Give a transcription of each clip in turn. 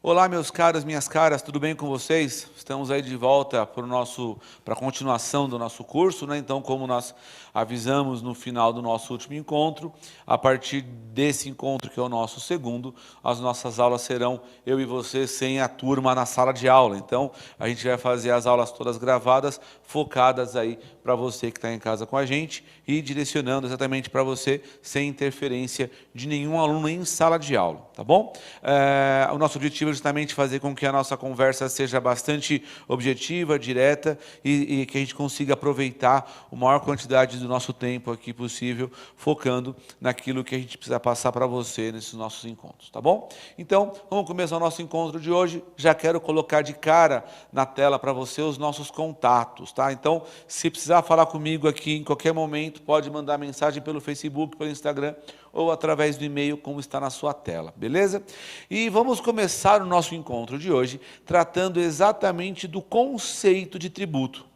Olá, meus caros, minhas caras, tudo bem com vocês? Estamos aí de volta para a continuação do nosso curso, né? Então, como nós avisamos no final do nosso último encontro, a partir desse encontro, que é o nosso segundo, as nossas aulas serão eu e você sem a turma na sala de aula. Então, a gente vai fazer as aulas todas gravadas, focadas aí para você que está em casa com a gente e direcionando exatamente para você, sem interferência de nenhum aluno em sala de aula, tá bom? O nosso objetivo é justamente fazer com que a nossa conversa seja bastante objetiva, direta e que a gente consiga aproveitar a maior quantidade do nosso tempo aqui possível, focando naquilo que a gente precisa passar para você nesses nossos encontros, tá bom? Então, vamos começar o nosso encontro de hoje. Já quero colocar de cara na tela para você os nossos contatos, tá? Então, se precisar falar comigo aqui em qualquer momento, pode mandar mensagem pelo Facebook, pelo Instagram ou através do e-mail, como está na sua tela, beleza? E vamos começar o nosso encontro de hoje tratando exatamente do conceito de tributo.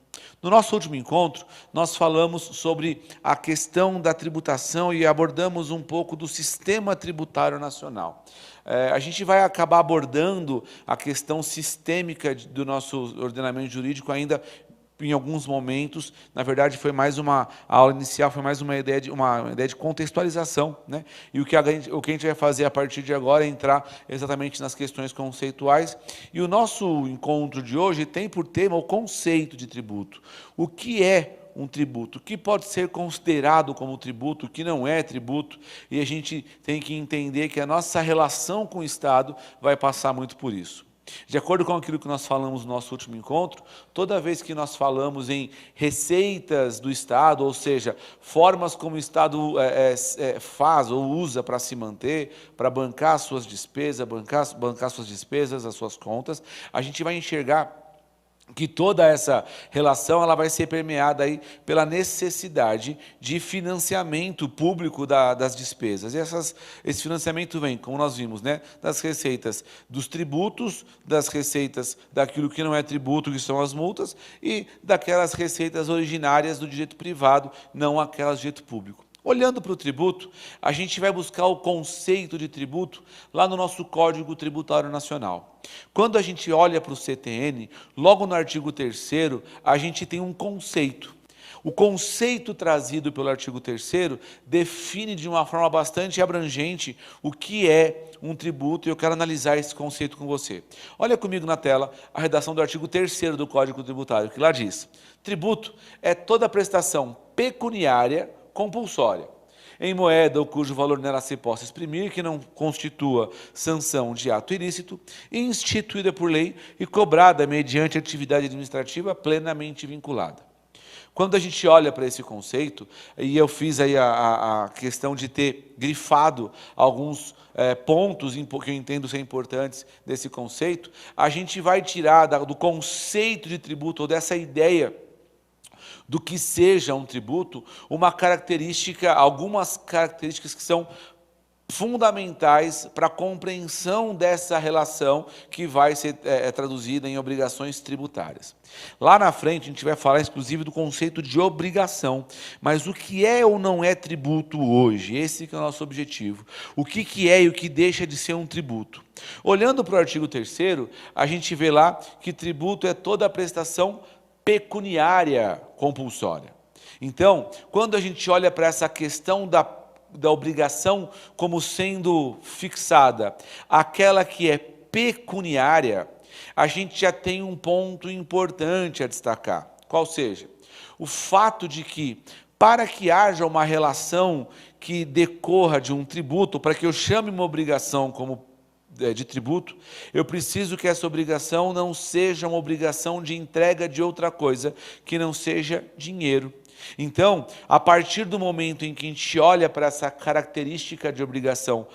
No nosso último encontro, nós falamos sobre a questão da tributação e abordamos um pouco do sistema tributário nacional. A gente vai acabar abordando a questão sistêmica do nosso ordenamento jurídico ainda em alguns momentos. Na verdade, foi mais a aula inicial foi mais uma ideia de contextualização, né? E o que a gente vai fazer a partir de agora é entrar exatamente nas questões conceituais. E o nosso encontro de hoje tem por tema o conceito de tributo. O que é um tributo? O que pode ser considerado como tributo, o que não é tributo? E a gente tem que entender que a nossa relação com o Estado vai passar muito por isso. De acordo com aquilo que nós falamos no nosso último encontro, toda vez que nós falamos em receitas do Estado, ou seja, formas como o Estado faz ou usa para se manter, para bancar suas despesas, bancar suas despesas, as suas contas, a gente vai enxergar que toda essa relação ela vai ser permeada aí pela necessidade de financiamento público das despesas. E esse financiamento vem, como nós vimos, né, das receitas dos tributos, das receitas daquilo que não é tributo, que são as multas, e daquelas receitas originárias do direito privado, não aquelas do direito público. Olhando para o tributo, a gente vai buscar o conceito de tributo lá no nosso Código Tributário Nacional. Quando a gente olha para o CTN, logo no artigo 3º, a gente tem um conceito. O conceito trazido pelo artigo 3º define de uma forma bastante abrangente o que é um tributo, e eu quero analisar esse conceito com você. Olha comigo na tela a redação do artigo 3º do Código Tributário, que lá diz: tributo é toda prestação pecuniária compulsória, em moeda ou cujo valor nela se possa exprimir, que não constitua sanção de ato ilícito, instituída por lei e cobrada mediante atividade administrativa plenamente vinculada. Quando a gente olha para esse conceito, e eu fiz aí a questão de ter grifado alguns pontos que eu entendo ser importantes desse conceito, a gente vai tirar do conceito de tributo, ou dessa ideia do que seja um tributo, algumas características que são fundamentais para a compreensão dessa relação que vai ser traduzida em obrigações tributárias. Lá na frente a gente vai falar inclusive do conceito de obrigação, mas o que é ou não é tributo hoje? Esse que é o nosso objetivo. O que é e o que deixa de ser um tributo? Olhando para o artigo 3º, a gente vê lá que tributo é toda a prestação pecuniária compulsória. Então, quando a gente olha para essa questão da obrigação como sendo fixada, aquela que é pecuniária, a gente já tem um ponto importante a destacar. Qual seja? O fato de que, para que haja uma relação que decorra de um tributo, para que eu chame uma obrigação como de tributo, eu preciso que essa obrigação não seja uma obrigação de entrega de outra coisa que não seja dinheiro. Então, a partir do momento em que a gente olha para essa característica de obrigação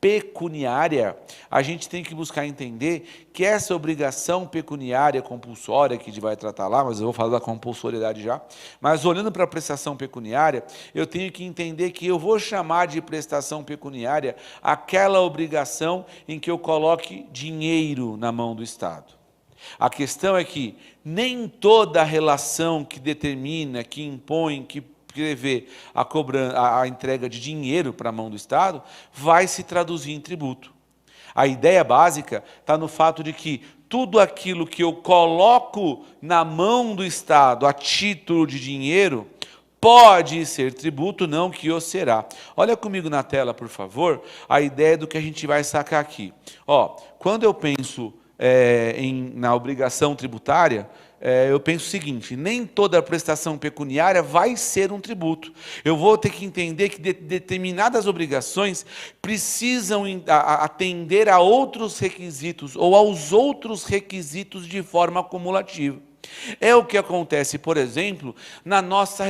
pecuniária, a gente tem que buscar entender que essa obrigação pecuniária compulsória, que a gente vai tratar lá, mas eu vou falar da compulsoriedade já, mas olhando para a prestação pecuniária, eu tenho que entender que eu vou chamar de prestação pecuniária aquela obrigação em que eu coloque dinheiro na mão do Estado. A questão é que nem toda relação que determina, que impõe, que prevê a entrega de dinheiro para a mão do Estado vai se traduzir em tributo. A ideia básica está no fato de que tudo aquilo que eu coloco na mão do Estado a título de dinheiro pode ser tributo, não que o será. Olha comigo na tela, por favor, a ideia do que a gente vai sacar aqui. Ó, quando eu penso na obrigação tributária, eu penso o seguinte: nem toda prestação pecuniária vai ser um tributo. Eu vou ter que entender que determinadas obrigações precisam atender a outros requisitos ou aos outros requisitos de forma acumulativa. É o que acontece, por exemplo, na nossa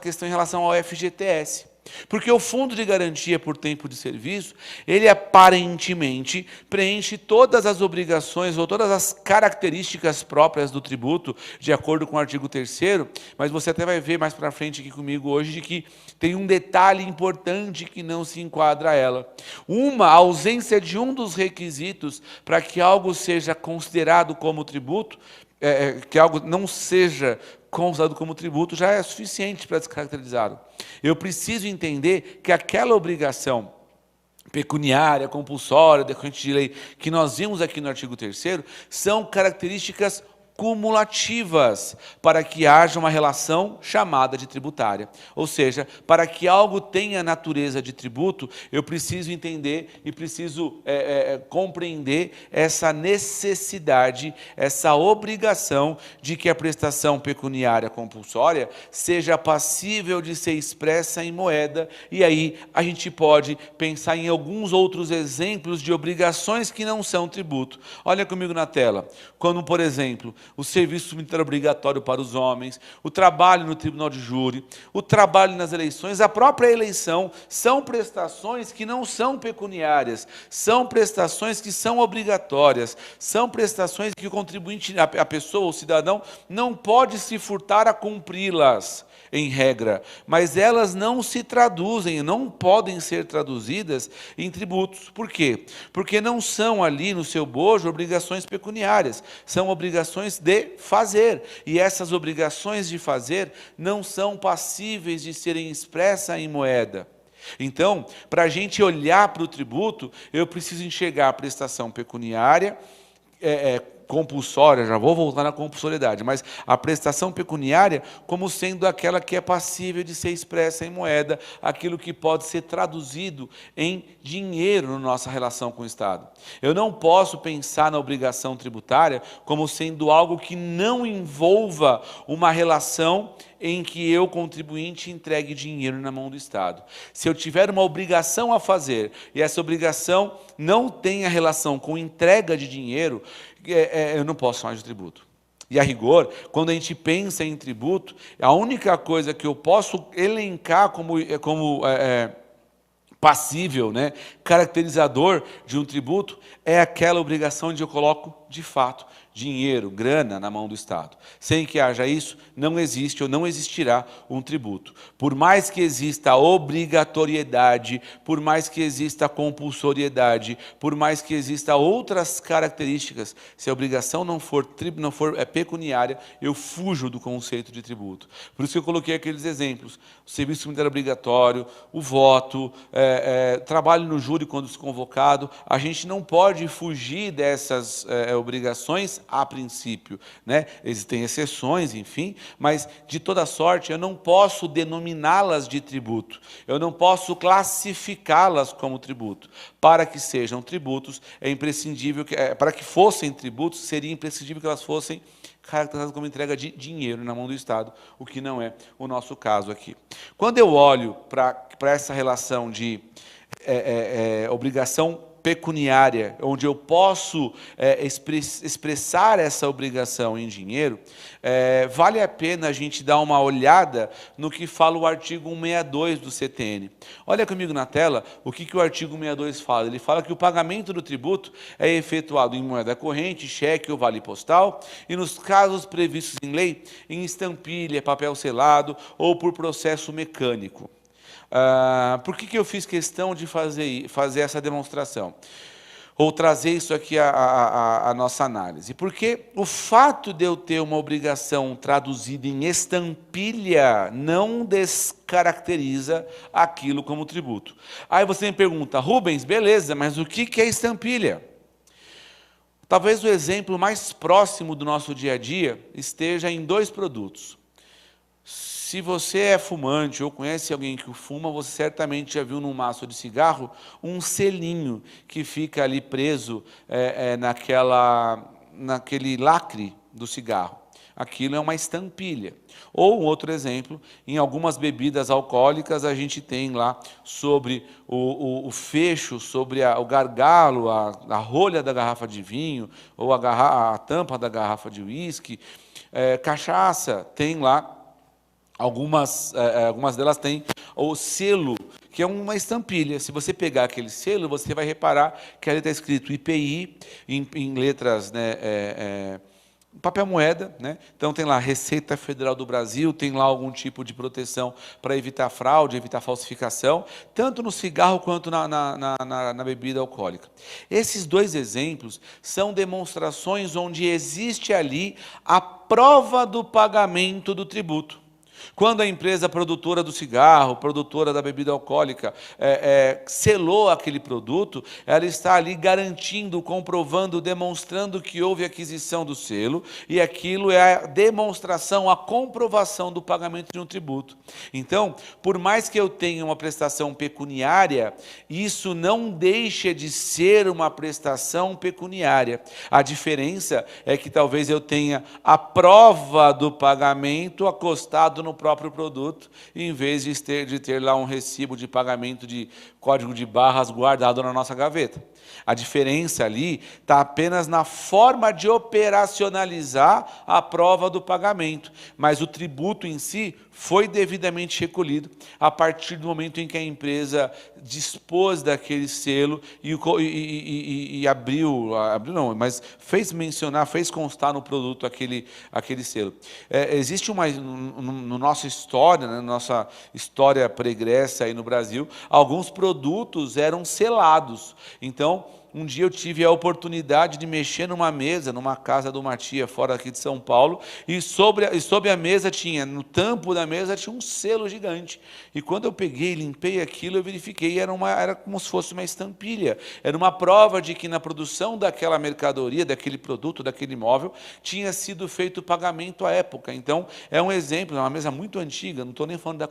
questão em relação ao FGTS. Porque o Fundo de Garantia por Tempo de Serviço, ele aparentemente preenche todas as obrigações ou todas as características próprias do tributo, de acordo com o artigo 3º, mas você até vai ver mais para frente aqui comigo hoje de que tem um detalhe importante que não se enquadra a ela. A ausência de um dos requisitos para que algo seja considerado como tributo, que algo não seja considerado como tributo, já é suficiente para descaracterizá-lo. Eu preciso entender que aquela obrigação pecuniária, compulsória, decorrente de lei, que nós vimos aqui no artigo 3º, são características cumulativas para que haja uma relação chamada de tributária. Ou seja, para que algo tenha natureza de tributo, eu preciso entender e preciso compreender essa necessidade, essa obrigação de que a prestação pecuniária compulsória seja passível de ser expressa em moeda, e aí a gente pode pensar em alguns outros exemplos de obrigações que não são tributo. Olha comigo na tela. Quando, por exemplo, o serviço militar obrigatório para os homens, o trabalho no tribunal de júri, o trabalho nas eleições, a própria eleição, são prestações que não são pecuniárias, são prestações que são obrigatórias, são prestações que o contribuinte, a pessoa, o cidadão, não pode se furtar a cumpri-las, em regra, mas elas não se traduzem, não podem ser traduzidas em tributos. Por quê? Porque não são ali no seu bojo obrigações pecuniárias, são obrigações de fazer, e essas obrigações de fazer não são passíveis de serem expressas em moeda. Então, para a gente olhar para o tributo, eu preciso enxergar a prestação pecuniária, compulsória, já vou voltar na compulsoriedade, mas a prestação pecuniária como sendo aquela que é passível de ser expressa em moeda, aquilo que pode ser traduzido em dinheiro na nossa relação com o Estado. Eu não posso pensar na obrigação tributária como sendo algo que não envolva uma relação em que eu, contribuinte, entregue dinheiro na mão do Estado. Se eu tiver uma obrigação a fazer, e essa obrigação não tem a relação com entrega de dinheiro, eu não posso chamar de tributo. E a rigor, quando a gente pensa em tributo, a única coisa que eu posso elencar como passível, caracterizador de um tributo, é aquela obrigação onde eu coloco, de fato, dinheiro, grana na mão do Estado. Sem que haja isso, não existe ou não existirá um tributo. Por mais que exista a obrigatoriedade, por mais que exista a compulsoriedade, por mais que exista outras características, se a obrigação não for pecuniária, eu fujo do conceito de tributo. Por isso que eu coloquei aqueles exemplos: o serviço militar obrigatório, o voto, trabalho no júri quando se convocado. A gente não pode fugir dessas obrigações a princípio, Existem exceções, enfim, mas de toda sorte eu não posso denominá-las de tributo, eu não posso classificá-las como tributo. Para que sejam tributos, é imprescindível para que fossem tributos, seria imprescindível que elas fossem caracterizadas como entrega de dinheiro na mão do Estado, o que não é o nosso caso aqui. Quando eu olho para essa relação de obrigação pecuniária, onde eu posso expressar essa obrigação em dinheiro, vale a pena a gente dar uma olhada no que fala o artigo 162 do CTN. Olha comigo na tela o que o artigo 162 fala. Ele fala que o pagamento do tributo é efetuado em moeda corrente, cheque ou vale postal, e nos casos previstos em lei, em estampilha, papel selado ou por processo mecânico. Por que eu fiz questão de fazer essa demonstração? ou trazer isso aqui à nossa análise? Porque o fato de eu ter uma obrigação traduzida em estampilha não descaracteriza aquilo como tributo. Aí você me pergunta, Rubens, beleza, mas o que é estampilha? Talvez o exemplo mais próximo do nosso dia a dia esteja em 2 produtos. Se você é fumante ou conhece alguém que fuma, você certamente já viu num maço de cigarro um selinho que fica ali preso naquele lacre do cigarro. Aquilo é uma estampilha. Ou um outro exemplo, em algumas bebidas alcoólicas a gente tem lá sobre o fecho, sobre o gargalo, a rolha da garrafa de vinho, ou a tampa da garrafa de uísque. Cachaça tem lá. Algumas delas têm o selo, que é uma estampilha. Se você pegar aquele selo, você vai reparar que ali está escrito IPI, em letras, papel moeda, né? Então tem lá Receita Federal do Brasil, tem lá algum tipo de proteção para evitar fraude, evitar falsificação, tanto no cigarro quanto na bebida alcoólica. Esses 2 exemplos são demonstrações onde existe ali a prova do pagamento do tributo. Quando a empresa produtora do cigarro, produtora da bebida alcoólica, selou aquele produto, ela está ali garantindo, comprovando, demonstrando que houve aquisição do selo, e aquilo é a demonstração, a comprovação do pagamento de um tributo. Então, por mais que eu tenha uma prestação pecuniária, isso não deixa de ser uma prestação pecuniária. A diferença é que talvez eu tenha a prova do pagamento acostado no próprio produto, em vez de ter lá um recibo de pagamento de código de barras guardado na nossa gaveta. A diferença ali está apenas na forma de operacionalizar a prova do pagamento, mas o tributo em si foi devidamente recolhido a partir do momento em que a empresa dispôs daquele selo e fez mencionar, fez constar no produto aquele selo. Existe no nossa história, na nossa história pregressa aí no Brasil, alguns produtos eram selados. Então, um dia eu tive a oportunidade de mexer numa mesa, numa casa de uma tia fora aqui de São Paulo, e sobre a mesa no tampo da mesa tinha um selo gigante. E quando eu peguei, limpei aquilo, eu verifiquei, era como se fosse uma estampilha. Era uma prova de que na produção daquela mercadoria, daquele produto, daquele imóvel, tinha sido feito o pagamento à época. Então, é um exemplo, é uma mesa muito antiga, não estou nem falando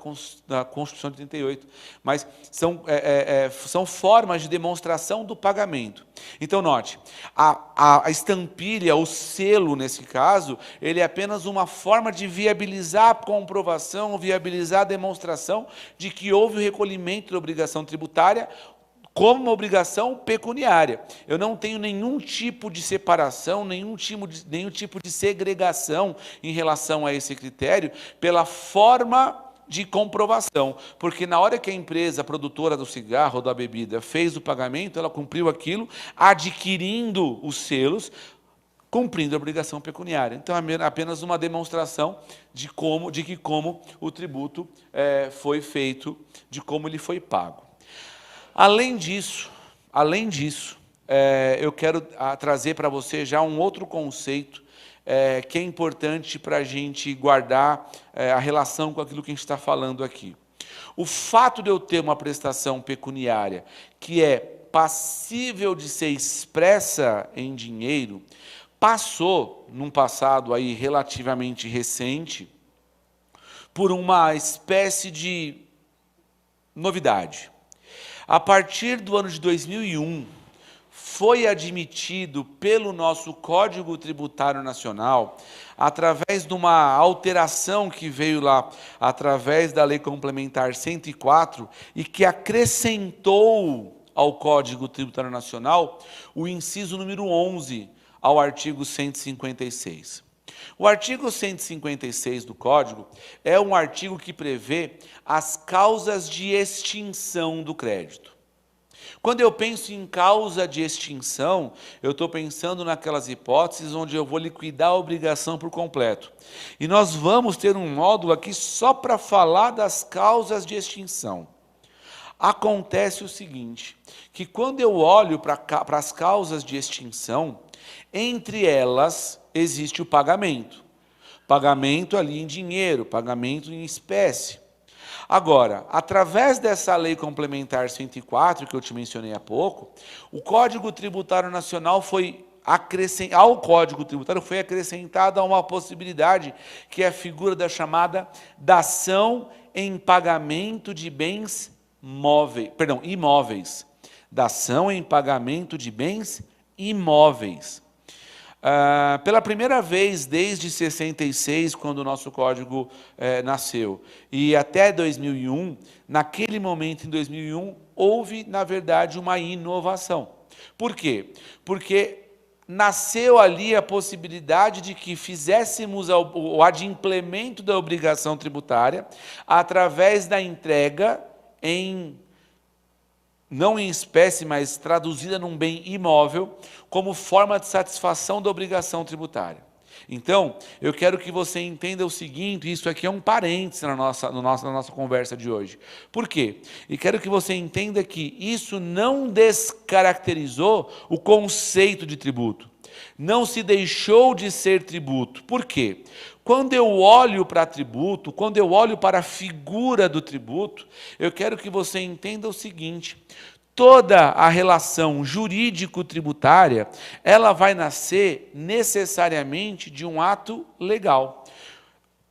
da Constituição de 38, mas são formas de demonstração do pagamento. Então, note, a estampilha, o selo, nesse caso, ele é apenas uma forma de viabilizar a comprovação, viabilizar a demonstração de que houve o recolhimento da obrigação tributária como uma obrigação pecuniária. Eu não tenho nenhum tipo de separação, nenhum tipo de segregação em relação a esse critério, pela forma de comprovação, porque na hora que a empresa produtora do cigarro ou da bebida fez o pagamento, ela cumpriu aquilo, adquirindo os selos, cumprindo a obrigação pecuniária. Então, é apenas uma demonstração de como o tributo foi feito, de como ele foi pago. Além disso, eu quero trazer para você já um outro conceito que é importante para a gente guardar a relação com aquilo que a gente está falando aqui. O fato de eu ter uma prestação pecuniária que é passível de ser expressa em dinheiro, passou, num passado aí relativamente recente, por uma espécie de novidade. A partir do ano de 2001, foi admitido pelo nosso Código Tributário Nacional, através de uma alteração que veio lá, através da Lei Complementar 104, e que acrescentou ao Código Tributário Nacional o inciso número 11 ao artigo 156. O artigo 156 do Código é um artigo que prevê as causas de extinção do crédito. Quando eu penso em causa de extinção, eu estou pensando naquelas hipóteses onde eu vou liquidar a obrigação por completo. E nós vamos ter um módulo aqui só para falar das causas de extinção. Acontece o seguinte, que quando eu olho para as causas de extinção, entre elas existe o pagamento. Pagamento ali em dinheiro, pagamento em espécie. Agora, através dessa lei complementar 104, que eu te mencionei há pouco, o Código Tributário Nacional ao Código Tributário foi acrescentada uma possibilidade, que é a figura da chamada dação em pagamento de bens imóveis. Dação em pagamento de bens imóveis. Pela primeira vez desde 66, quando o nosso código nasceu, e até 2001, naquele momento, em 2001, houve, na verdade, uma inovação. Por quê? Porque nasceu ali a possibilidade de que fizéssemos o adimplemento da obrigação tributária através da entrega não em espécie, mas traduzida num bem imóvel, como forma de satisfação da obrigação tributária. Então, eu quero que você entenda o seguinte, isso aqui é um parêntese na nossa conversa de hoje. Por quê? E quero que você entenda que isso não descaracterizou o conceito de tributo. Não se deixou de ser tributo. Por quê? Quando eu olho para tributo, quando eu olho para a figura do tributo, eu quero que você entenda o seguinte: toda a relação jurídico-tributária, ela vai nascer necessariamente de um ato legal.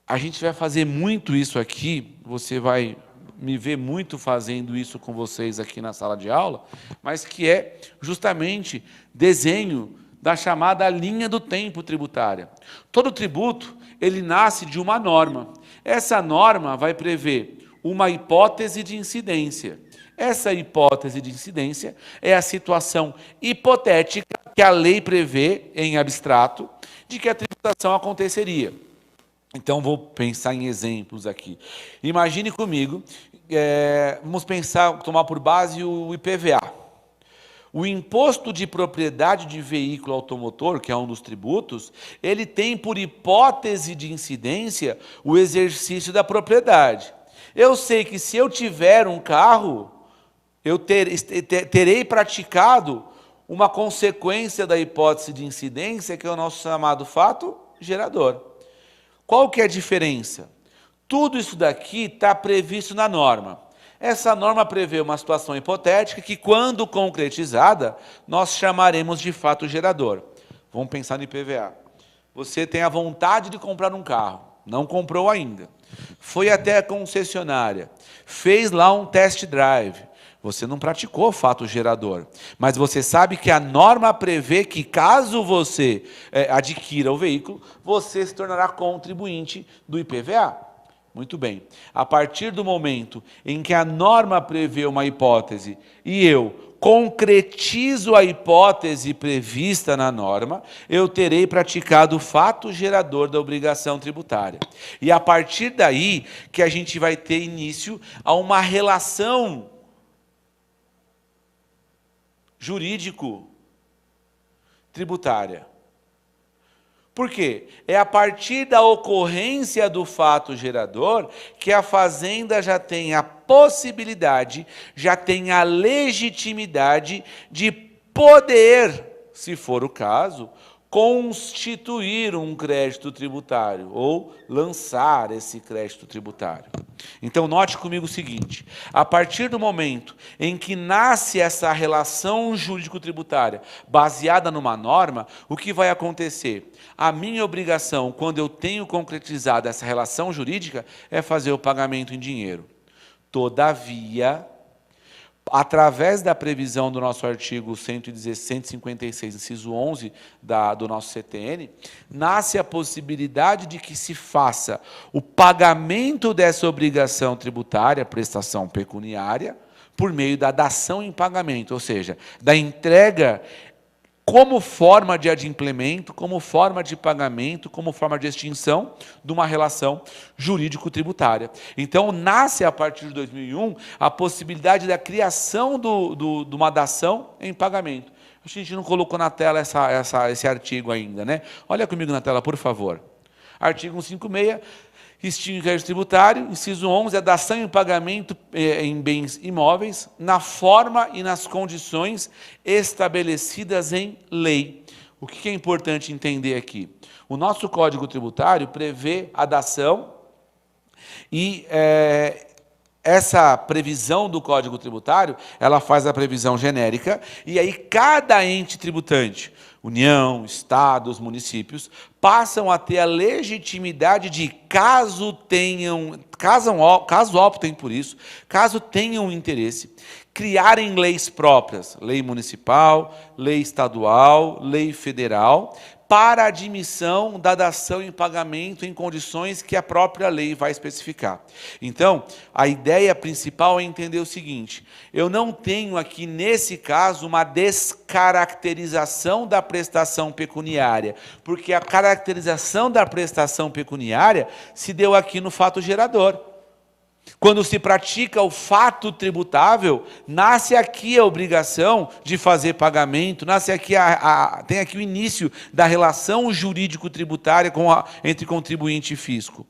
A gente vai fazer muito isso aqui, você vai me ver muito fazendo isso com vocês aqui na sala de aula, mas que é justamente desenho da chamada linha do tempo tributária. Todo tributo, ele nasce de uma norma. Essa norma vai prever uma hipótese de incidência. Essa hipótese de incidência é a situação hipotética que a lei prevê, em abstrato, de que a tributação aconteceria. Então, vou pensar em exemplos aqui. Imagine comigo, vamos tomar por base o IPVA. O imposto de propriedade de veículo automotor, que é um dos tributos, ele tem por hipótese de incidência o exercício da propriedade. Eu sei que se eu tiver um carro, eu terei praticado uma consequência da hipótese de incidência, que é o nosso chamado fato gerador. Qual que é a diferença? Tudo isso daqui está previsto na norma. Essa norma prevê uma situação hipotética que, quando concretizada, nós chamaremos de fato gerador. Vamos pensar no IPVA. Você tem a vontade de comprar um carro, não comprou ainda. Foi até a concessionária, fez lá um test drive. Você não praticou o fato gerador, mas você sabe que a norma prevê que, caso você adquira o veículo, você se tornará contribuinte do IPVA. Muito bem. A partir do momento em que a norma prevê uma hipótese e eu concretizo a hipótese prevista na norma, eu terei praticado o fato gerador da obrigação tributária. E a partir daí que a gente vai ter início a uma relação jurídico-tributária. Por quê? É a partir da ocorrência do fato gerador que a fazenda já tem a possibilidade, já tem a legitimidade de poder, se for o caso, constituir um crédito tributário ou lançar esse crédito tributário. Então, note comigo o seguinte: a partir do momento em que nasce essa relação jurídico-tributária baseada numa norma, o que vai acontecer? A minha obrigação, quando eu tenho concretizado essa relação jurídica, é fazer o pagamento em dinheiro. Todavia, através da previsão do nosso artigo 156, inciso 11 do nosso CTN, nasce a possibilidade de que se faça o pagamento dessa obrigação tributária, prestação pecuniária, por meio da dação em pagamento, ou seja, da entrega como forma de adimplemento, como forma de pagamento, como forma de extinção de uma relação jurídico-tributária. Então, nasce, a partir de 2001, a possibilidade da criação de uma dação em pagamento. A gente não colocou na tela esse artigo ainda, né? Olha comigo na tela, por favor. Artigo 156, Extingue o crédito tributário. Inciso 11, a dação em pagamento em bens imóveis na forma e nas condições estabelecidas em lei. O que é importante entender aqui? O nosso Código Tributário prevê a dação e essa previsão do Código Tributário, ela faz a previsão genérica, e aí cada ente tributante, União, Estados, municípios, passam a ter a legitimidade de, caso optem por isso, caso tenham interesse, criarem leis próprias, lei municipal, lei estadual, lei federal, para a admissão da dação em pagamento em condições que a própria lei vai especificar. Então, a ideia principal é entender o seguinte: eu não tenho aqui, nesse caso, uma descaracterização da prestação pecuniária, porque a caracterização da prestação pecuniária se deu aqui no fato gerador. Quando se pratica o fato tributável, nasce aqui a obrigação de fazer pagamento, nasce aqui tem aqui o início da relação jurídico-tributária entre contribuinte e fisco.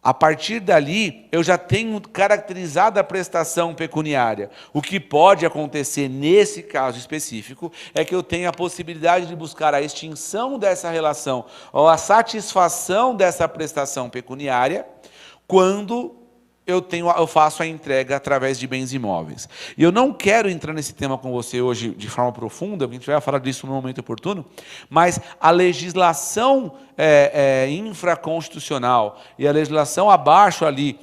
A partir dali, eu já tenho caracterizado a prestação pecuniária. O que pode acontecer nesse caso específico é que eu tenha a possibilidade de buscar a extinção dessa relação ou a satisfação dessa prestação pecuniária quando eu faço a entrega através de bens imóveis. E eu não quero entrar nesse tema com você hoje de forma profunda, porque a gente vai falar disso no momento oportuno, mas a legislação infraconstitucional e a legislação abaixo ali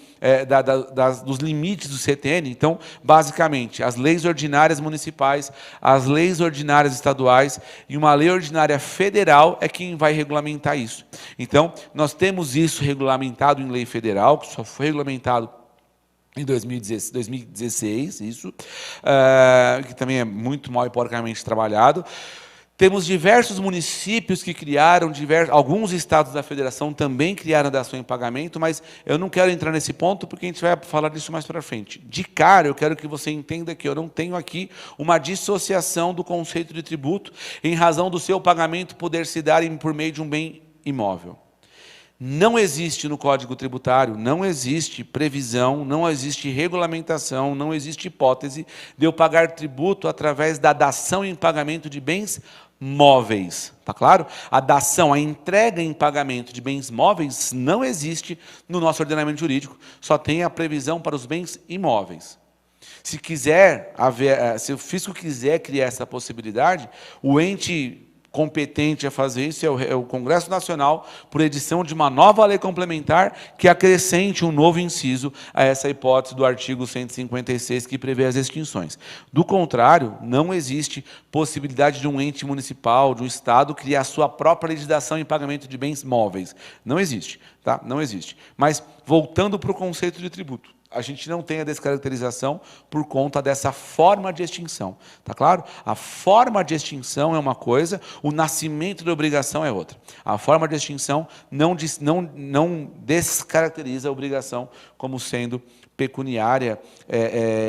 dos limites do CTN, então, basicamente, as leis ordinárias municipais, as leis ordinárias estaduais e uma lei ordinária federal é quem vai regulamentar isso. Então, nós temos isso regulamentado em lei federal, que só foi regulamentado em 2016, isso, que também é muito mal e porcamente trabalhado. Temos diversos municípios que criaram, alguns estados da federação também criaram a dação em pagamento, mas eu não quero entrar nesse ponto porque a gente vai falar disso mais para frente. De cara, eu quero que você entenda que eu não tenho aqui uma dissociação do conceito de tributo em razão do seu pagamento poder se dar por meio de um bem imóvel. Não existe no Código Tributário, não existe previsão, não existe regulamentação, não existe hipótese de eu pagar tributo através da dação em pagamento de bens móveis. Tá claro? A dação, a entrega em pagamento de bens móveis não existe no nosso ordenamento jurídico, só tem a previsão para os bens imóveis. Se o fisco quiser criar essa possibilidade, o ente competente a fazer isso é o Congresso Nacional, por edição de uma nova lei complementar que acrescente um novo inciso a essa hipótese do artigo 156 que prevê as extinções. Do contrário, não existe possibilidade de um ente municipal, de um Estado, criar sua própria legislação em pagamento de bens móveis. Não existe, tá? Não existe. Mas, voltando para o conceito de tributo, a gente não tem a descaracterização por conta dessa forma de extinção. Tá claro? A forma de extinção é uma coisa, o nascimento da obrigação é outra. A forma de extinção não descaracteriza a obrigação como sendo pecuniária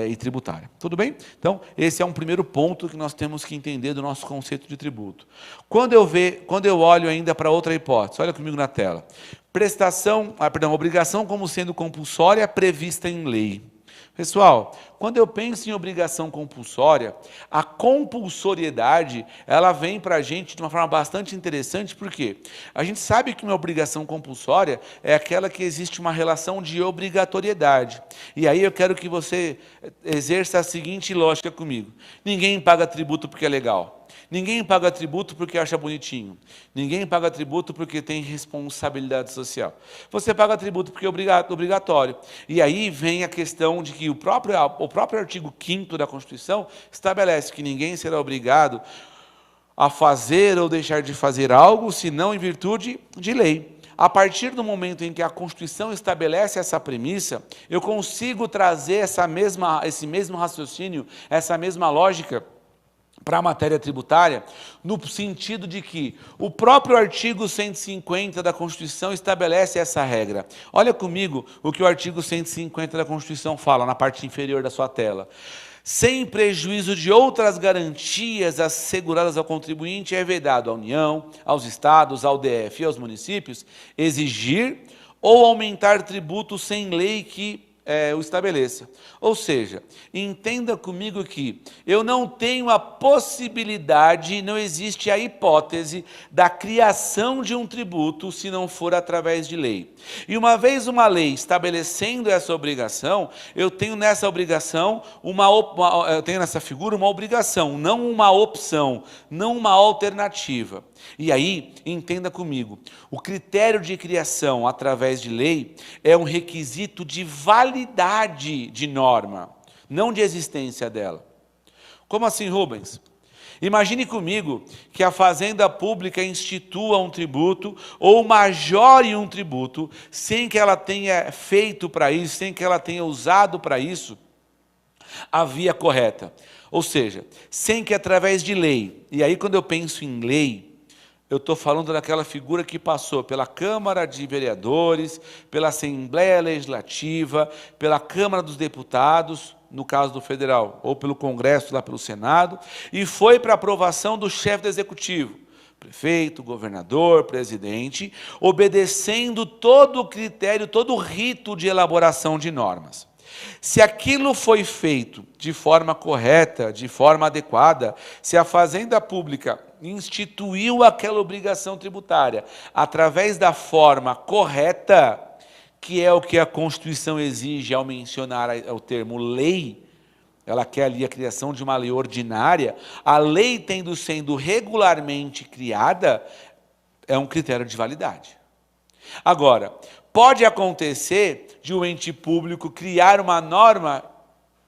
e tributária. Tudo bem? Então, esse é um primeiro ponto que nós temos que entender do nosso conceito de tributo. Quando eu olho ainda para outra hipótese, olha comigo na tela. Obrigação como sendo compulsória prevista em lei. Pessoal, quando eu penso em obrigação compulsória, a compulsoriedade, ela vem para a gente de uma forma bastante interessante, porque a gente sabe que uma obrigação compulsória é aquela que existe uma relação de obrigatoriedade. E aí eu quero que você exerça a seguinte lógica comigo. Ninguém paga tributo porque é legal. Ninguém paga tributo porque acha bonitinho. Ninguém paga tributo porque tem responsabilidade social. Você paga tributo porque é obrigatório. E aí vem a questão de que o próprio artigo 5º da Constituição estabelece que ninguém será obrigado a fazer ou deixar de fazer algo, senão em virtude de lei. A partir do momento em que a Constituição estabelece essa premissa, eu consigo trazer esse mesmo raciocínio, essa mesma lógica para a matéria tributária, no sentido de que o próprio artigo 150 da Constituição estabelece essa regra. Olha comigo o que o artigo 150 da Constituição fala, na parte inferior da sua tela. Sem prejuízo de outras garantias asseguradas ao contribuinte, é vedado à União, aos Estados, ao DF e aos municípios, exigir ou aumentar tributo sem lei que o estabeleça. Ou seja, entenda comigo que eu não tenho a possibilidade, não existe a hipótese da criação de um tributo se não for através de lei. E uma vez uma lei estabelecendo essa obrigação, eu tenho nessa obrigação, eu tenho nessa figura uma obrigação, não uma opção, não uma alternativa. E aí, entenda comigo, o critério de criação através de lei é um requisito de validade de norma, não de existência dela. Como assim, Rubens? Imagine comigo que a fazenda pública institua um tributo ou majore um tributo sem que ela tenha feito para isso, sem que ela tenha usado para isso a via correta. Ou seja, sem que através de lei, e aí quando eu penso em lei, eu estou falando daquela figura que passou pela Câmara de Vereadores, pela Assembleia Legislativa, pela Câmara dos Deputados, no caso do federal, ou pelo Congresso, lá pelo Senado, e foi para aprovação do chefe do Executivo, prefeito, governador, presidente, obedecendo todo o critério, todo o rito de elaboração de normas. Se aquilo foi feito de forma correta, de forma adequada, se a Fazenda Pública instituiu aquela obrigação tributária através da forma correta, que é o que a Constituição exige ao mencionar o termo lei, ela quer ali a criação de uma lei ordinária, a lei sendo regularmente criada, é um critério de validade. Agora, pode acontecer de um ente público criar uma norma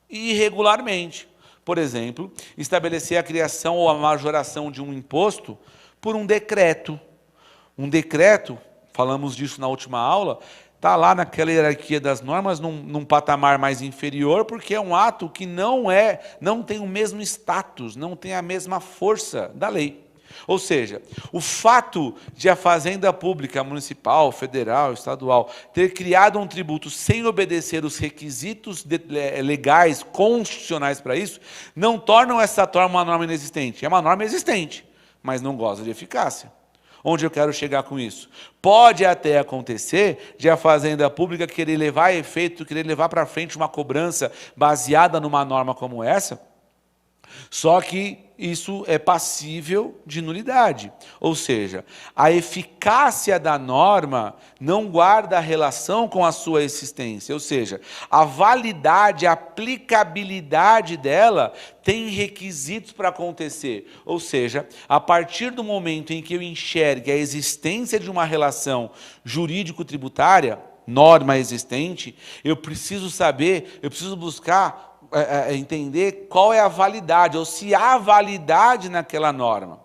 irregularmente. Por exemplo, estabelecer a criação ou a majoração de um imposto por um decreto. Um decreto, falamos disso na última aula, está lá naquela hierarquia das normas, num patamar mais inferior, porque é um ato que não tem o mesmo status, não tem a mesma força da lei. Ou seja, o fato de a Fazenda Pública Municipal, Federal, Estadual, ter criado um tributo sem obedecer os requisitos legais, constitucionais para isso, não tornam essa uma norma inexistente. É uma norma existente, mas não goza de eficácia. Onde eu quero chegar com isso? Pode até acontecer de a Fazenda Pública querer levar a efeito, querer levar para frente uma cobrança baseada numa norma como essa, só que isso é passível de nulidade. Ou seja, a eficácia da norma não guarda relação com a sua existência. Ou seja, a validade, a aplicabilidade dela tem requisitos para acontecer. Ou seja, a partir do momento em que eu enxergue a existência de uma relação jurídico-tributária, norma existente, eu preciso saber, eu preciso buscar entender qual é a validade, ou se há validade naquela norma.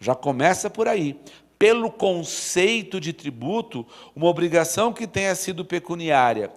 Já começa por aí. Pelo conceito de tributo, uma obrigação que tenha sido pecuniária,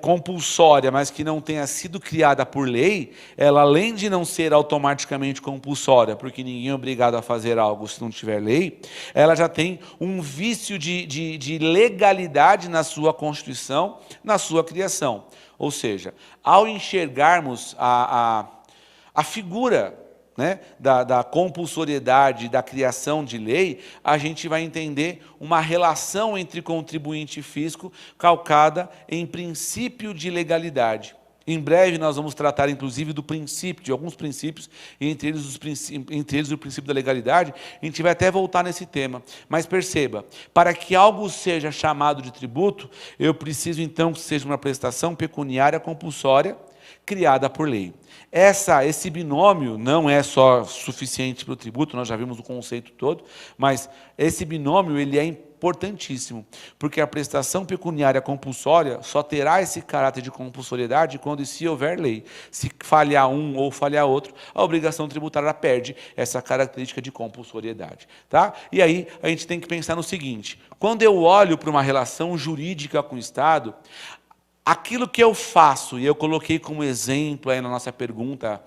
compulsória, mas que não tenha sido criada por lei, ela, além de não ser automaticamente compulsória, porque ninguém é obrigado a fazer algo se não tiver lei, ela já tem um vício de legalidade na sua constituição, na sua criação. Ou seja, ao enxergarmos a figura, né, da compulsoriedade, da criação de lei, a gente vai entender uma relação entre contribuinte e fisco calcada em princípio de legalidade. Em breve nós vamos tratar, inclusive, do princípio, de alguns princípios, entre eles o princípio da legalidade. A gente vai até voltar nesse tema. Mas perceba, para que algo seja chamado de tributo, eu preciso então que seja uma prestação pecuniária compulsória criada por lei. Esse binômio não é só suficiente para o tributo, nós já vimos o conceito todo, mas esse binômio ele é importantíssimo, porque a prestação pecuniária compulsória só terá esse caráter de compulsoriedade quando se houver lei. Se falhar um ou falhar outro, a obrigação tributária perde essa característica de compulsoriedade. Tá? E aí a gente tem que pensar no seguinte, quando eu olho para uma relação jurídica com o Estado, aquilo que eu faço, e eu coloquei como exemplo aí na nossa pergunta,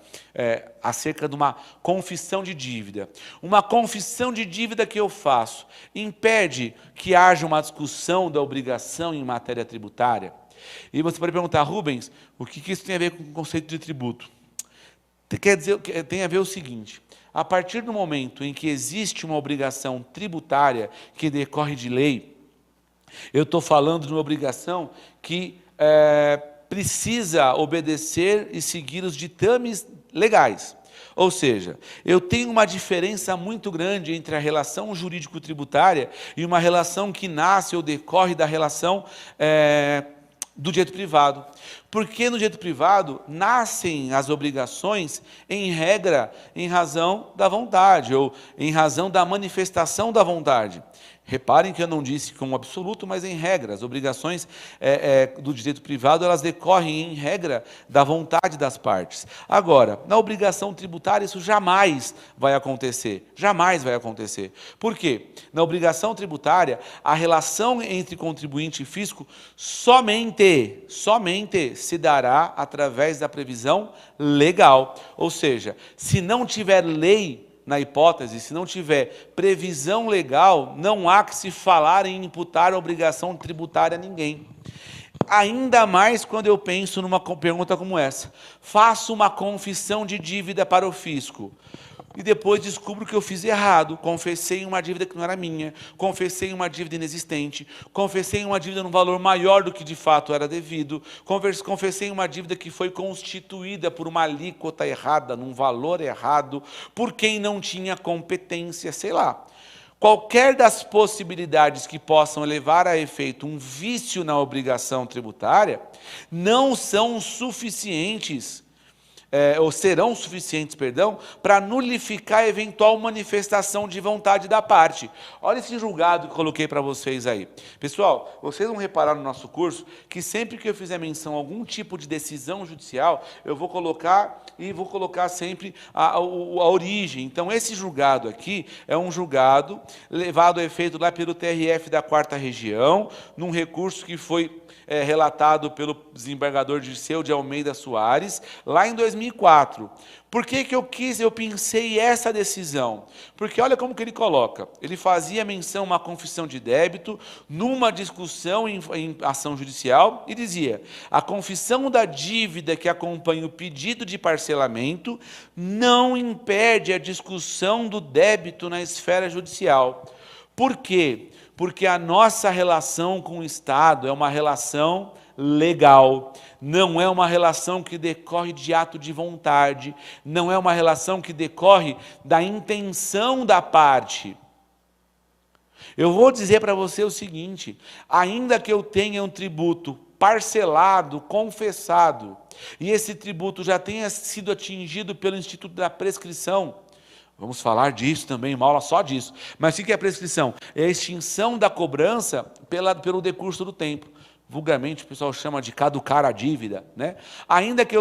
acerca de uma confissão de dívida. Uma confissão de dívida que eu faço impede que haja uma discussão da obrigação em matéria tributária? E você pode perguntar, Rubens, o que isso tem a ver com o conceito de tributo? Quer dizer, tem a ver o seguinte, a partir do momento em que existe uma obrigação tributária que decorre de lei, Eu estou falando de uma obrigação que precisa obedecer e seguir os ditames legais. Ou seja, eu tenho uma diferença muito grande entre a relação jurídico-tributária e uma relação que nasce ou decorre da relação do direito privado. Porque no direito privado nascem as obrigações, em regra, em razão da vontade, ou em razão da manifestação da vontade. Reparem que eu não disse como absoluto, mas em regra. As obrigações do direito privado, elas decorrem, em regra, da vontade das partes. Agora, na obrigação tributária, isso jamais vai acontecer. Jamais vai acontecer. Por quê? Na obrigação tributária, a relação entre contribuinte e fisco somente se dará através da previsão legal. Ou seja, se não tiver lei, na hipótese, se não tiver previsão legal, não há que se falar em imputar a obrigação tributária a ninguém. Ainda mais quando eu penso numa pergunta como essa. Faço uma confissão de dívida para o fisco e depois descubro que eu fiz errado, confessei uma dívida que não era minha, confessei uma dívida inexistente, confessei uma dívida num valor maior do que de fato era devido, confessei uma dívida que foi constituída por uma alíquota errada, num valor errado, por quem não tinha competência, sei lá. Qualquer das possibilidades que possam levar a efeito um vício na obrigação tributária, não são suficientes, ou serão suficientes, perdão, para nulificar a eventual manifestação de vontade da parte. Olha esse julgado que eu coloquei para vocês aí. Pessoal, vocês vão reparar no nosso curso que sempre que eu fizer menção a algum tipo de decisão judicial, eu vou colocar sempre a origem. Então, esse julgado aqui é um julgado levado a efeito lá pelo TRF da 4ª Região, num recurso que foi relatado pelo desembargador Dirceu de Almeida Soares, lá em 2004. Por que eu pensei essa decisão? Porque olha como que ele coloca. Ele fazia menção a uma confissão de débito numa discussão em ação judicial e dizia: a confissão da dívida que acompanha o pedido de parcelamento não impede a discussão do débito na esfera judicial. Por quê? Porque a nossa relação com o Estado é uma relação legal, não é uma relação que decorre de ato de vontade, não é uma relação que decorre da intenção da parte. Eu vou dizer para você o seguinte: ainda que eu tenha um tributo parcelado, confessado, e esse tributo já tenha sido atingido pelo Instituto da Prescrição, vamos falar disso também, uma aula só disso. Mas o que é a prescrição? É a extinção da cobrança pelo decurso do tempo. Vulgarmente o pessoal chama de caducar a dívida, né? Ainda que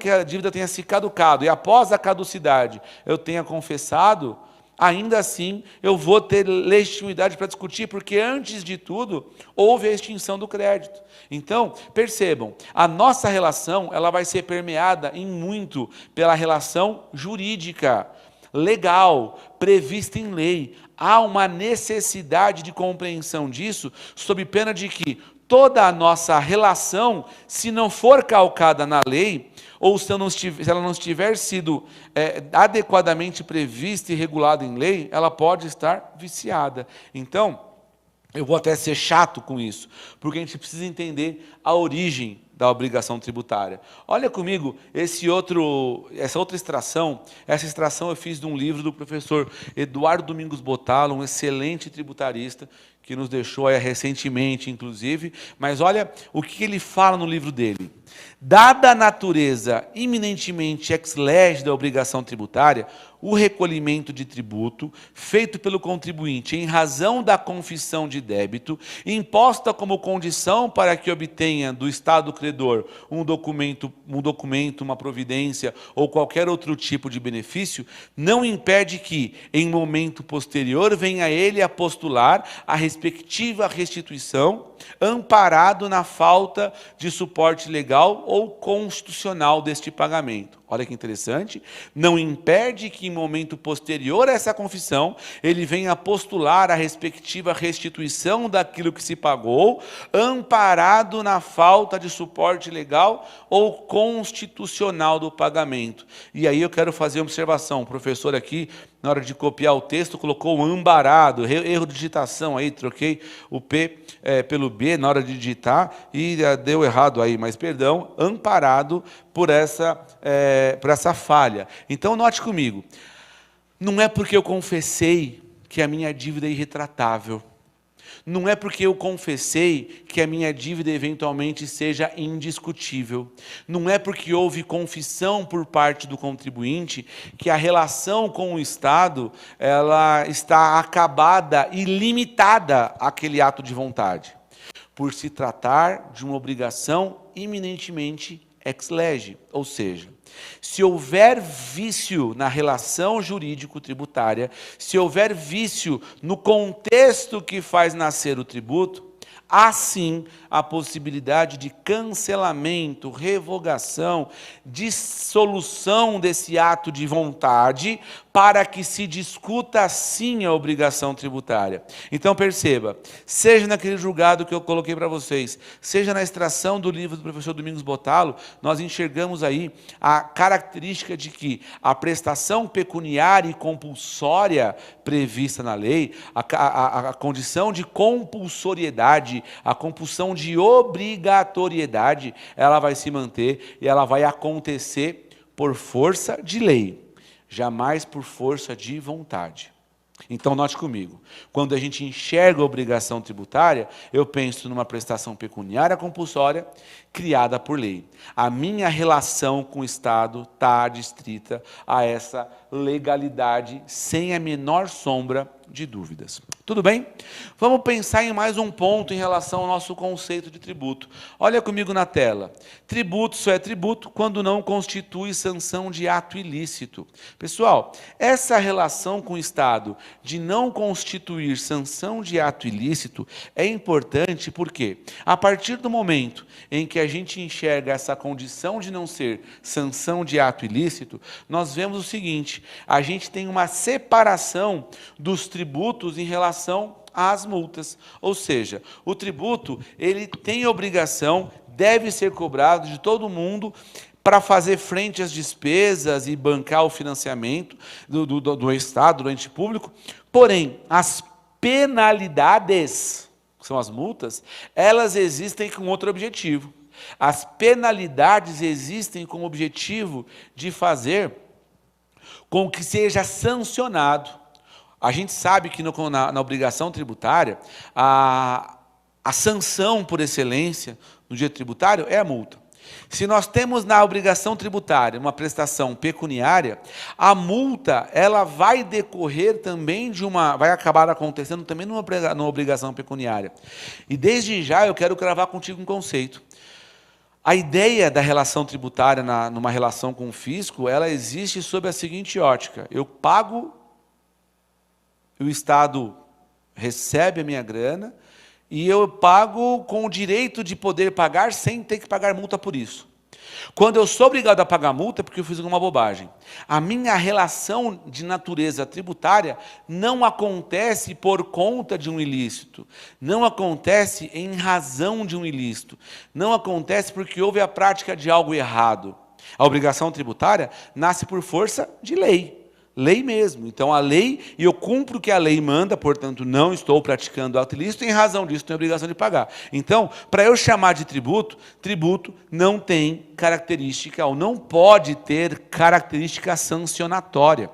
a dívida tenha se caducado e após a caducidade eu tenha confessado, ainda assim eu vou ter legitimidade para discutir, porque antes de tudo houve a extinção do crédito. Então, percebam, a nossa relação ela vai ser permeada em muito pela relação jurídica, legal, prevista em lei. Há uma necessidade de compreensão disso, sob pena de que toda a nossa relação, se não for calcada na lei, ou se ela não tiver sido adequadamente prevista e regulada em lei, ela pode estar viciada. Então, eu vou até ser chato com isso, porque a gente precisa entender a origem da obrigação tributária. Olha comigo essa outra extração. Essa extração eu fiz de um livro do professor Eduardo Domingos Bottalo, um excelente tributarista, que nos deixou recentemente, inclusive. Mas olha o que ele fala no livro dele. Dada a natureza iminentemente ex lege da obrigação tributária, o recolhimento de tributo feito pelo contribuinte em razão da confissão de débito, imposta como condição para que obtenha do Estado credor um documento, uma providência ou qualquer outro tipo de benefício, não impede que, em momento posterior, venha ele a postular a respectiva restituição, amparado na falta de suporte legal ou constitucional deste pagamento. Olha que interessante. Não impede que, em momento posterior a essa confissão, ele venha postular a respectiva restituição daquilo que se pagou, amparado na falta de suporte legal ou constitucional do pagamento. E aí eu quero fazer uma observação. O professor aqui na hora de copiar o texto, colocou o amparado, erro de digitação aí, troquei o P pelo B na hora de digitar e deu errado aí, mas perdão, amparado por essa falha. Então note comigo, não é porque eu confessei que a minha dívida é irretratável. Não é porque eu confessei que a minha dívida eventualmente seja indiscutível. Não é porque houve confissão por parte do contribuinte que a relação com o Estado ela está acabada e limitada àquele ato de vontade. Por se tratar de uma obrigação iminentemente ex lege, ou seja, se houver vício na relação jurídico-tributária, se houver vício no contexto que faz nascer o tributo, há sim a possibilidade de cancelamento, revogação, dissolução desse ato de vontade, para que se discuta sim a obrigação tributária. Então perceba, seja naquele julgado que eu coloquei para vocês, seja na extração do livro do professor Domingos Bottalo, nós enxergamos aí a característica de que a prestação pecuniária e compulsória prevista na lei, a condição de compulsoriedade, a compulsão de obrigatoriedade, ela vai se manter e ela vai acontecer por força de lei, jamais por força de vontade. Então, note comigo, quando a gente enxerga a obrigação tributária, eu penso numa prestação pecuniária compulsória criada por lei. A minha relação com o Estado está adstrita a essa legalidade, sem a menor sombra de dúvidas. Tudo bem? Vamos pensar em mais um ponto em relação ao nosso conceito de tributo. Olha comigo na tela. Tributo só é tributo quando não constitui sanção de ato ilícito. Pessoal, essa relação com o Estado de não constituir sanção de ato ilícito é importante porque, a partir do momento em que a gente enxerga essa condição de não ser sanção de ato ilícito, nós vemos o seguinte, a gente tem uma separação dos tributos em relação às multas. Ou seja, o tributo, ele tem obrigação, deve ser cobrado de todo mundo para fazer frente às despesas e bancar o financiamento do Estado, do ente público. Porém, as penalidades, que são as multas, elas existem com outro objetivo. As penalidades existem com o objetivo de fazer com que seja sancionado. A gente sabe que na obrigação tributária, a sanção por excelência no direito tributário é a multa. Se nós temos na obrigação tributária uma prestação pecuniária, a multa ela vai decorrer também vai acabar acontecendo também numa obrigação pecuniária. E desde já eu quero cravar contigo um conceito. A ideia da relação tributária numa relação com o fisco, ela existe sob a seguinte ótica: eu pago, o Estado recebe a minha grana, e eu pago com o direito de poder pagar sem ter que pagar multa por isso. Quando eu sou obrigado a pagar multa é porque eu fiz alguma bobagem. A minha relação de natureza tributária não acontece por conta de um ilícito, não acontece em razão de um ilícito, não acontece porque houve a prática de algo errado. A obrigação tributária nasce por força de lei. Lei mesmo. Então, a lei, e eu cumpro o que a lei manda, portanto, não estou praticando ato ilícito, em razão disso, tenho a obrigação de pagar. Então, para eu chamar de tributo, tributo não tem característica, ou não pode ter característica sancionatória.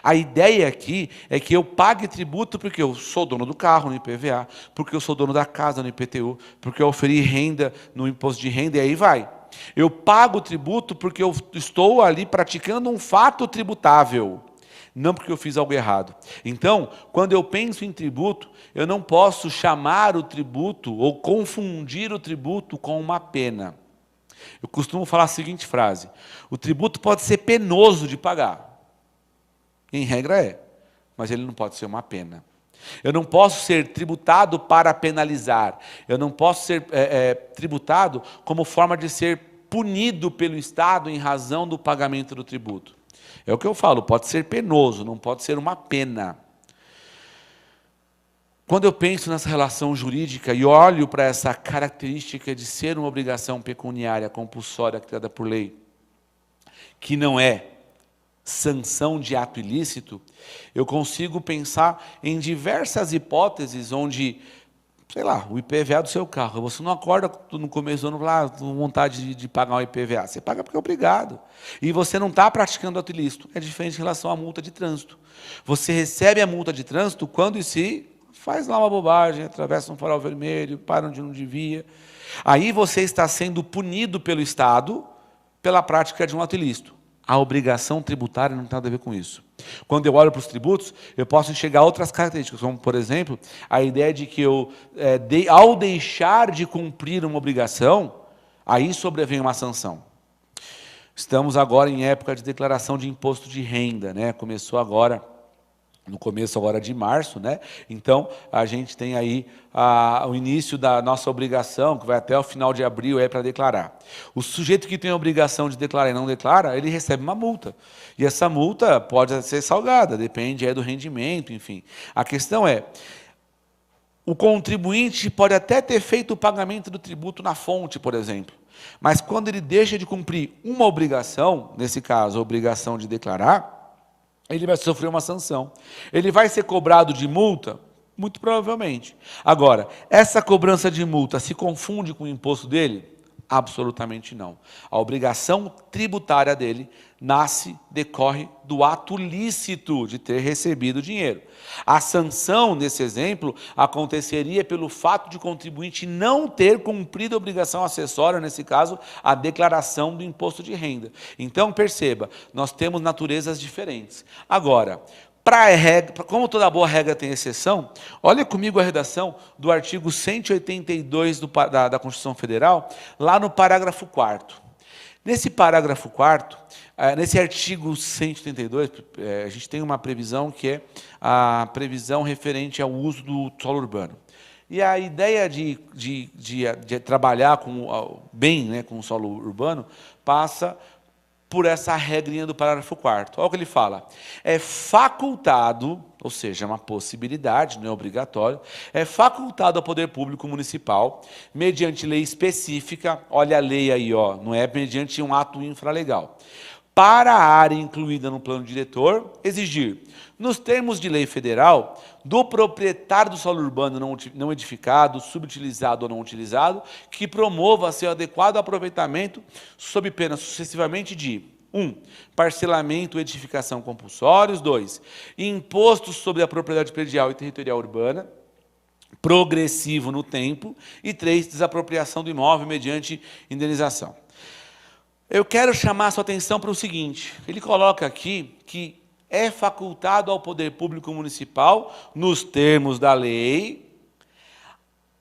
A ideia aqui é que eu pague tributo porque eu sou dono do carro no IPVA, porque eu sou dono da casa no IPTU, porque eu oferi renda no imposto de renda, e aí vai. Eu pago tributo porque eu estou ali praticando um fato tributável, não porque eu fiz algo errado. Então, quando eu penso em tributo, eu não posso chamar o tributo ou confundir o tributo com uma pena. Eu costumo falar a seguinte frase: o tributo pode ser penoso de pagar. Em regra é, mas ele não pode ser uma pena. Eu não posso ser tributado para penalizar. Eu não posso ser tributado como forma de ser punido pelo Estado em razão do pagamento do tributo. É o que eu falo, pode ser penoso, não pode ser uma pena. Quando eu penso nessa relação jurídica e olho para essa característica de ser uma obrigação pecuniária compulsória criada por lei, que não é sanção de ato ilícito, eu consigo pensar em diversas hipóteses onde, sei lá, o IPVA do seu carro, você não acorda no começo do ano lá com vontade de pagar um IPVA, você paga porque é obrigado. E você não está praticando ato ilícito, é diferente em relação à multa de trânsito. Você recebe a multa de trânsito quando e se faz lá uma bobagem, atravessa um farol vermelho, para onde não devia. Aí você está sendo punido pelo Estado pela prática de um ato ilícito. A obrigação tributária não tem nada a ver com isso. Quando eu olho para os tributos, eu posso enxergar outras características, como, por exemplo, a ideia de que eu, ao deixar de cumprir uma obrigação, aí sobrevém uma sanção. Estamos agora em época de declaração de imposto de renda, né? Começou agora, no começo agora de março, né? Então, a gente tem aí o início da nossa obrigação, que vai até o final de abril, para declarar. O sujeito que tem a obrigação de declarar e não declara, ele recebe uma multa. E essa multa pode ser salgada, depende do rendimento, enfim. A questão é, o contribuinte pode até ter feito o pagamento do tributo na fonte, por exemplo, mas quando ele deixa de cumprir uma obrigação, nesse caso, a obrigação de declarar, ele vai sofrer uma sanção. Ele vai ser cobrado de multa? Muito provavelmente. Agora, essa cobrança de multa se confunde com o imposto dele? Absolutamente não. A obrigação tributária dele decorre do ato lícito de ter recebido o dinheiro. A sanção, nesse exemplo, aconteceria pelo fato de o contribuinte não ter cumprido a obrigação acessória, nesse caso, a declaração do imposto de renda. Então, perceba, nós temos naturezas diferentes. Agora, como toda boa regra tem exceção, olha comigo a redação do artigo 182 da Constituição Federal, lá no parágrafo 4º. Nesse parágrafo 4º, nesse artigo 182, a gente tem uma previsão que é a previsão referente ao uso do solo urbano. E a ideia de trabalhar bem, né, com o solo urbano passa por essa regrinha do parágrafo 4º. Olha o que ele fala. É facultado, ou seja, é uma possibilidade, não é obrigatório, é facultado ao poder público municipal, mediante lei específica, olha a lei aí, ó, não é mediante um ato infralegal, para a área incluída no plano diretor, exigir, nos termos de lei federal, do proprietário do solo urbano não edificado, subutilizado ou não utilizado, que promova seu adequado aproveitamento, sob pena sucessivamente de 1. Parcelamento e edificação compulsórios. 2. Imposto sobre a propriedade predial e territorial urbana, progressivo no tempo. E 3. Desapropriação do imóvel mediante indenização. Eu quero chamar a sua atenção para o seguinte, ele coloca aqui que é facultado ao poder público municipal, nos termos da lei,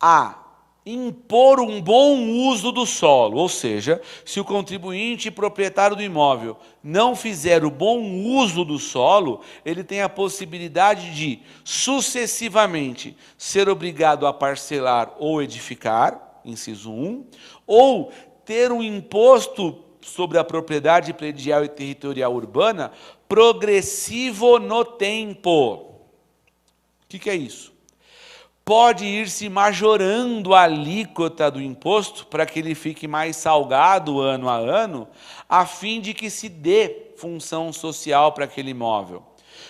a impor um bom uso do solo, ou seja, se o contribuinte e proprietário do imóvel não fizer o bom uso do solo, ele tem a possibilidade de, sucessivamente, ser obrigado a parcelar ou edificar, inciso 1, ou ter um imposto sobre a propriedade predial e territorial urbana progressivo no tempo. O que é isso? Pode ir se majorando a alíquota do imposto para que ele fique mais salgado ano a ano, a fim de que se dê função social para aquele imóvel.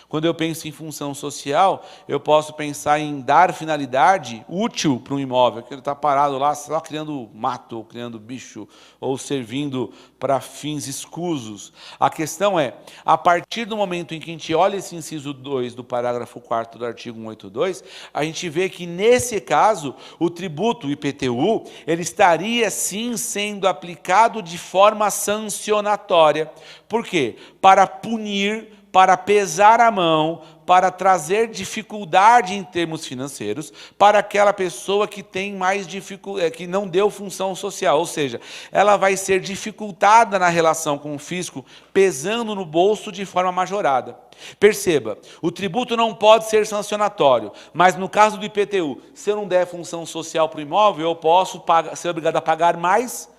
Quando eu penso em função social, eu posso pensar em dar finalidade útil para um imóvel, que ele está parado lá só criando mato, ou criando bicho, ou servindo para fins escusos. A questão é, a partir do momento em que a gente olha esse inciso 2 do parágrafo 4º do artigo 182, a gente vê que, nesse caso, o tributo, o IPTU, ele estaria, sim, sendo aplicado de forma sancionatória. Por quê? Para punir, para pesar a mão, para trazer dificuldade em termos financeiros para aquela pessoa que tem mais dificuldade, que não deu função social, ou seja, ela vai ser dificultada na relação com o fisco, pesando no bolso de forma majorada. Perceba, o tributo não pode ser sancionatório, mas no caso do IPTU, se eu não der função social para o imóvel, eu posso ser obrigado a pagar mais,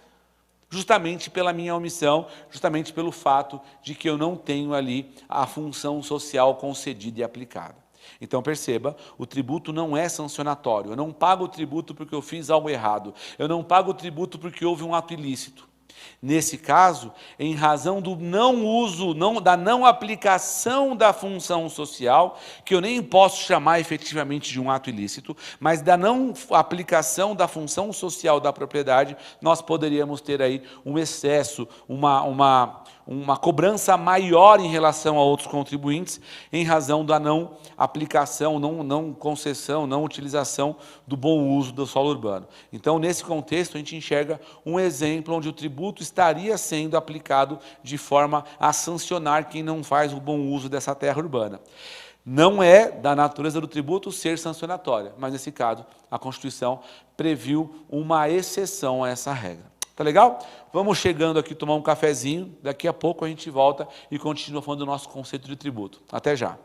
justamente pela minha omissão, justamente pelo fato de que eu não tenho ali a função social concedida e aplicada. Então, perceba, o tributo não é sancionatório. Eu não pago o tributo porque eu fiz algo errado. Eu não pago o tributo porque houve um ato ilícito. Nesse caso, em razão do não uso, da não aplicação da função social, que eu nem posso chamar efetivamente de um ato ilícito, mas da não aplicação da função social da propriedade, nós poderíamos ter aí um excesso, uma cobrança maior em relação a outros contribuintes, em razão da não aplicação, não concessão, não utilização do bom uso do solo urbano. Então, nesse contexto, a gente enxerga um exemplo onde o tributo estaria sendo aplicado de forma a sancionar quem não faz o bom uso dessa terra urbana. Não é da natureza do tributo ser sancionatória, mas nesse caso a Constituição previu uma exceção a essa regra. Tá legal? Vamos chegando aqui tomar um cafezinho, daqui a pouco a gente volta e continua falando do nosso conceito de tributo. Até já.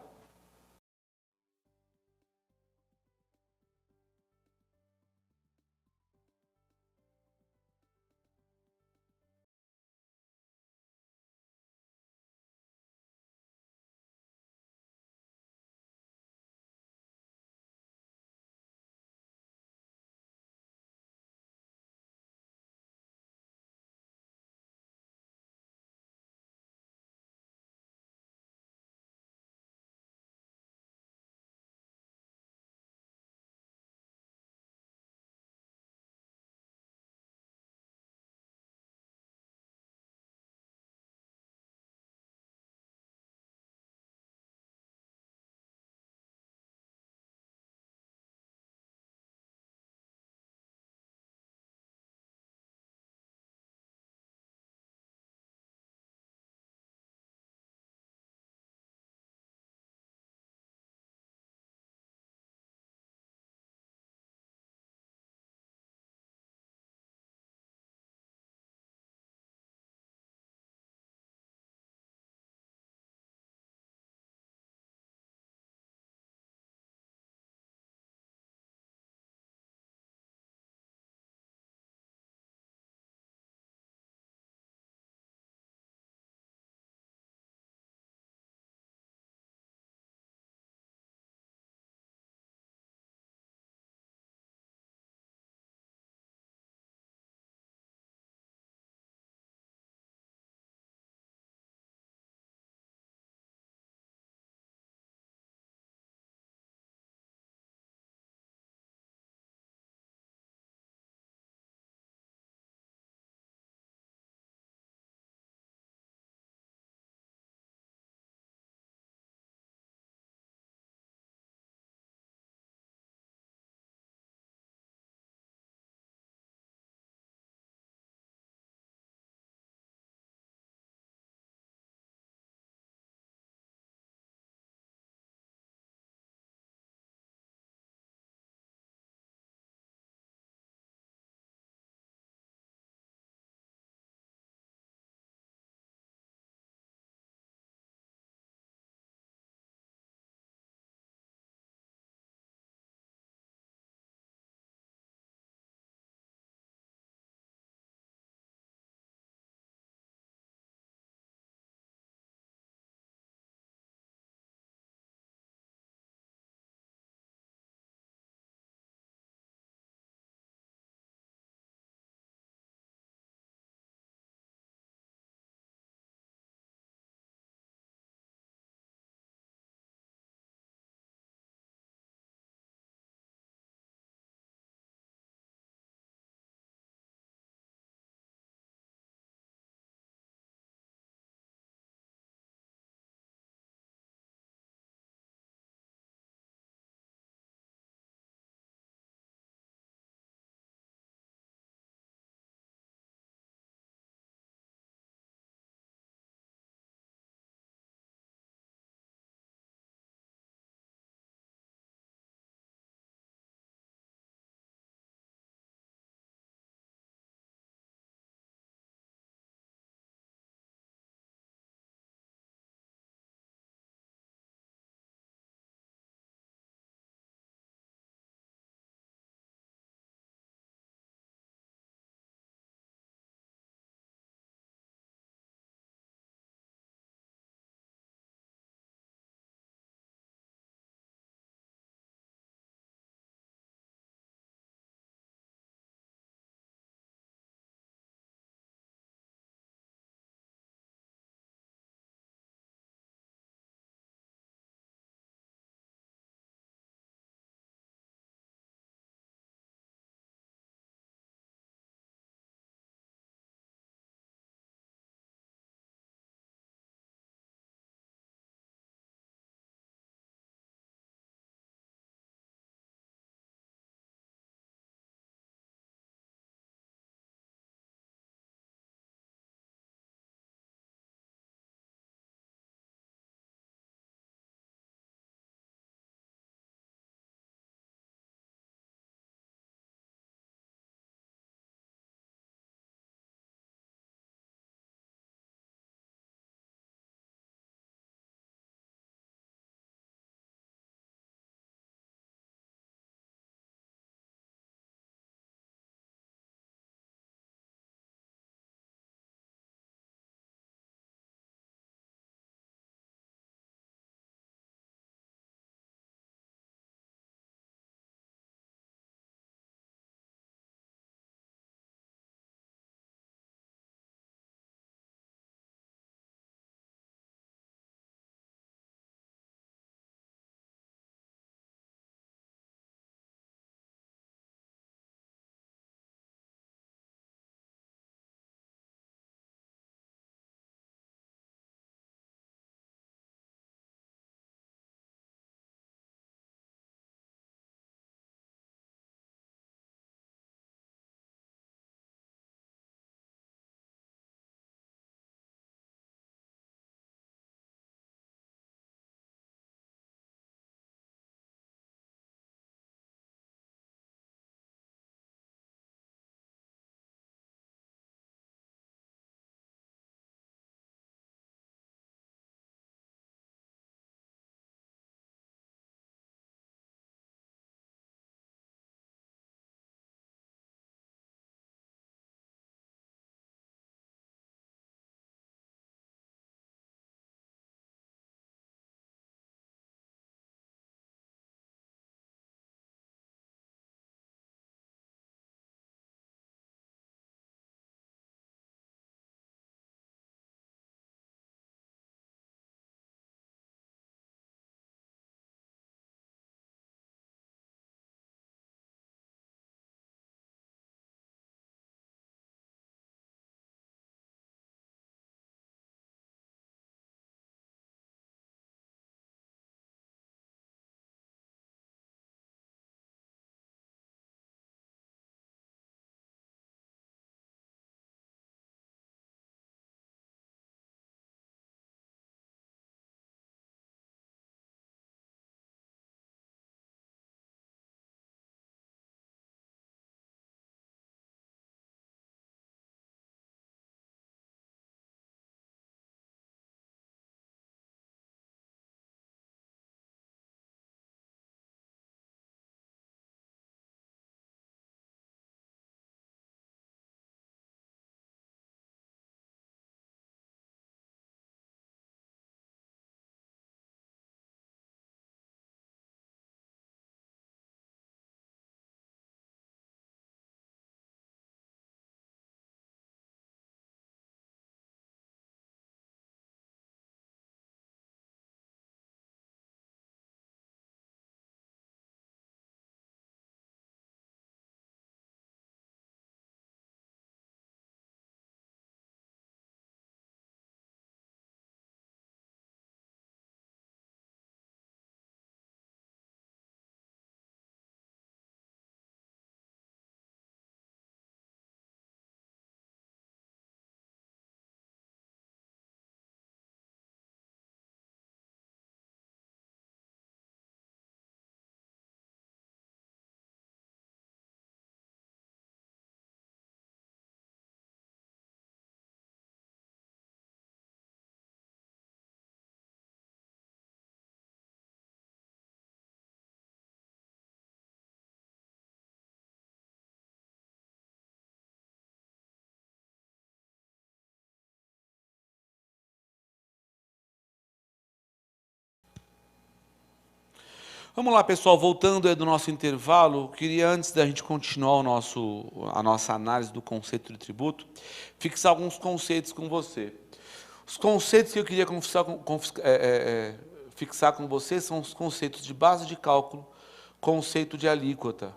Vamos lá, pessoal, voltando aí do nosso intervalo, queria, antes da gente continuar a nossa análise do conceito de tributo, fixar alguns conceitos com você. Os conceitos que eu queria fixar com você são os conceitos de base de cálculo, conceito de alíquota,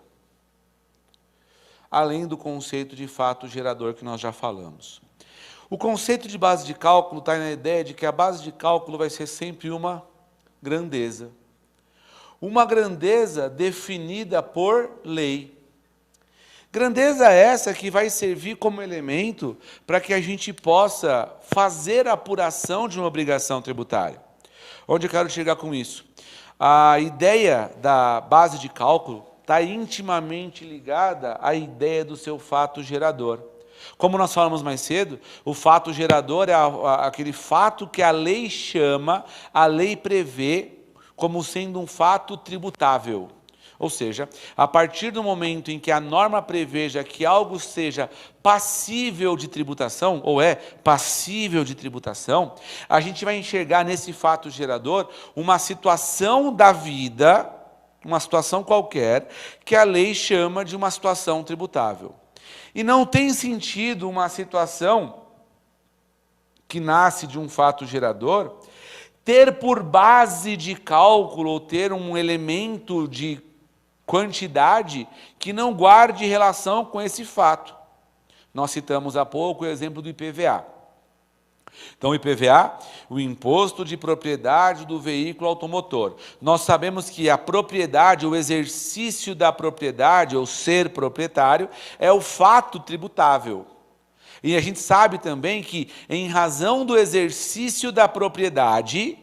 além do conceito de fato gerador que nós já falamos. O conceito de base de cálculo está na ideia de que a base de cálculo vai ser sempre uma grandeza. Uma grandeza definida por lei. Grandeza essa que vai servir como elemento para que a gente possa fazer a apuração de uma obrigação tributária. Onde eu quero chegar com isso? A ideia da base de cálculo está intimamente ligada à ideia do seu fato gerador. Como nós falamos mais cedo, o fato gerador é aquele fato que a lei chama, a lei prevê como sendo um fato tributável. Ou seja, a partir do momento em que a norma preveja que algo seja passível de tributação, ou é passível de tributação, a gente vai enxergar nesse fato gerador uma situação da vida, uma situação qualquer, que a lei chama de uma situação tributável. E não tem sentido uma situação que nasce de um fato gerador ter por base de cálculo, ou ter um elemento de quantidade que não guarde relação com esse fato. Nós citamos há pouco o exemplo do IPVA. Então, o IPVA, o Imposto de Propriedade do Veículo Automotor. Nós sabemos que a propriedade, o exercício da propriedade, ou ser proprietário, é o fato tributável. E a gente sabe também que, em razão do exercício da propriedade,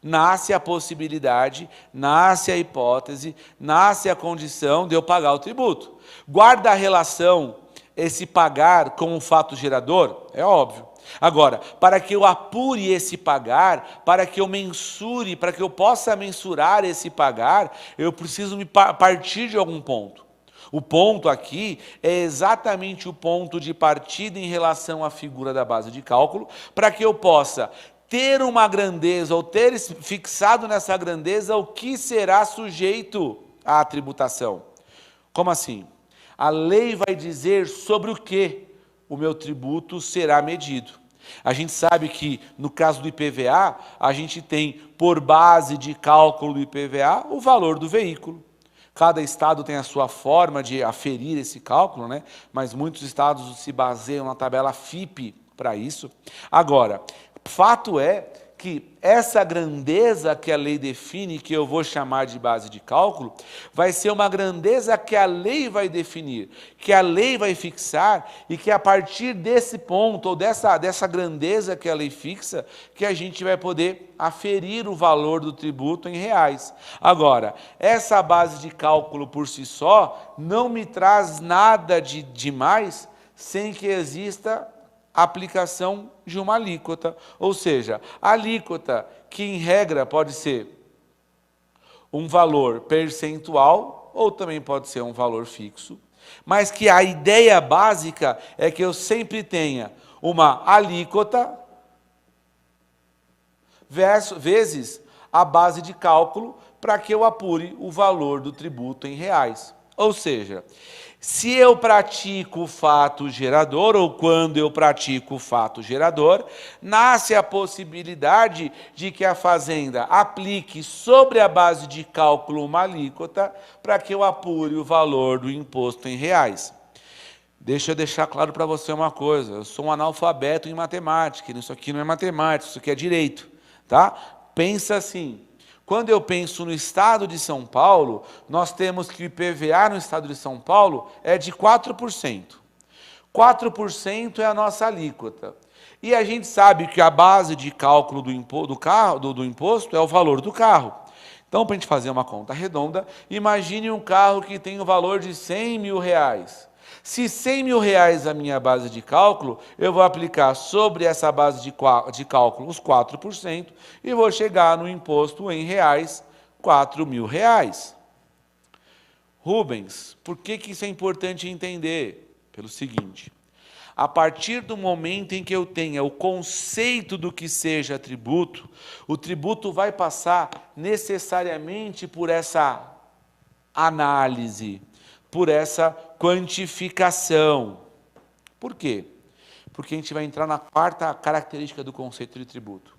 nasce a possibilidade, nasce a hipótese, nasce a condição de eu pagar o tributo. Guarda a relação esse pagar com o fato gerador? É óbvio. Agora, para que eu apure esse pagar, para que eu mensure, para que eu possa mensurar esse pagar, eu preciso partir de algum ponto. O ponto aqui é exatamente o ponto de partida em relação à figura da base de cálculo, para que eu possa ter uma grandeza, ou ter fixado nessa grandeza o que será sujeito à tributação. Como assim? A lei vai dizer sobre o que o meu tributo será medido. A gente sabe que, no caso do IPVA, a gente tem, por base de cálculo do IPVA, o valor do veículo. Cada estado tem a sua forma de aferir esse cálculo, né? Mas muitos estados se baseiam na tabela FIPE para isso. Agora, fato é que essa grandeza que a lei define, que eu vou chamar de base de cálculo, vai ser uma grandeza que a lei vai definir, que a lei vai fixar, e que a partir desse ponto, ou dessa grandeza que a lei fixa, que a gente vai poder aferir o valor do tributo em reais. Agora, essa base de cálculo por si só não me traz nada de demais sem que exista aplicação de uma alíquota, ou seja, a alíquota que em regra pode ser um valor percentual ou também pode ser um valor fixo, mas que a ideia básica é que eu sempre tenha uma alíquota vezes a base de cálculo para que eu apure o valor do tributo em reais. Ou seja, se eu pratico o fato gerador, ou quando eu pratico o fato gerador, nasce a possibilidade de que a fazenda aplique sobre a base de cálculo uma alíquota para que eu apure o valor do imposto em reais. Deixa eu deixar claro para você uma coisa, eu sou um analfabeto em matemática, isso aqui não é matemática, isso aqui é direito, tá? Pensa assim. Quando eu penso no estado de São Paulo, nós temos que o IPVA no estado de São Paulo é de 4%. 4% é a nossa alíquota. E a gente sabe que a base de cálculo do imposto é o valor do carro. Então, para a gente fazer uma conta redonda, imagine um carro que tem o valor de R$100 mil. Se R$100 mil é a minha base de cálculo, eu vou aplicar sobre essa base de cálculo os 4% e vou chegar no imposto em reais, R$4 mil. Rubens, por que isso é importante entender? Pelo seguinte, A partir do momento em que eu tenha o conceito do que seja tributo, o tributo vai passar necessariamente por essa análise, por essa quantificação. Por quê? Porque a gente vai entrar na quarta característica do conceito de tributo.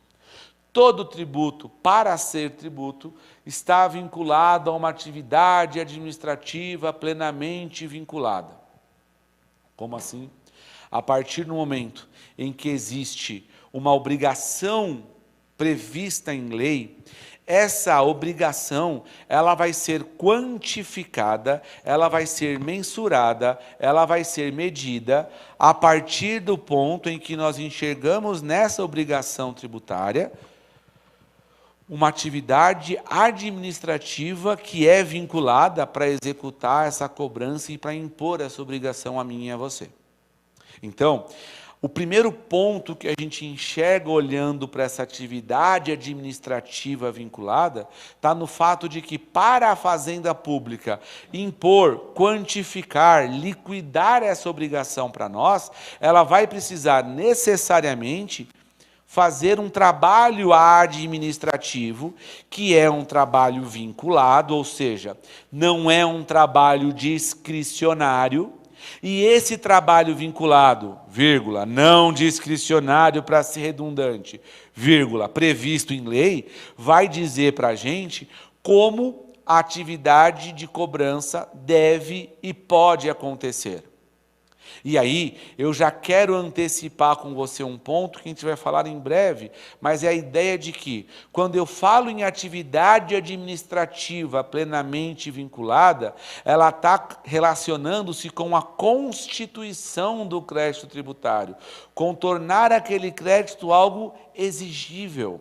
Todo tributo, para ser tributo, está vinculado a uma atividade administrativa plenamente vinculada. Como assim? A partir do momento em que existe uma obrigação prevista em lei, essa obrigação, ela vai ser quantificada, ela vai ser mensurada, ela vai ser medida a partir do ponto em que nós enxergamos nessa obrigação tributária uma atividade administrativa que é vinculada para executar essa cobrança e para impor essa obrigação a mim e a você. Então, o primeiro ponto que a gente enxerga olhando para essa atividade administrativa vinculada está no fato de que, para a Fazenda Pública impor, quantificar, liquidar essa obrigação para nós, ela vai precisar necessariamente fazer um trabalho administrativo, que é um trabalho vinculado, ou seja, não é um trabalho discricionário. E esse trabalho vinculado, vírgula, não discricionário para ser redundante, vírgula, previsto em lei, vai dizer para a gente como a atividade de cobrança deve e pode acontecer. E aí, eu já quero antecipar com você um ponto que a gente vai falar em breve, mas é a ideia de que, quando eu falo em atividade administrativa plenamente vinculada, ela está relacionando-se com a constituição do crédito tributário, com tornar aquele crédito algo exigível.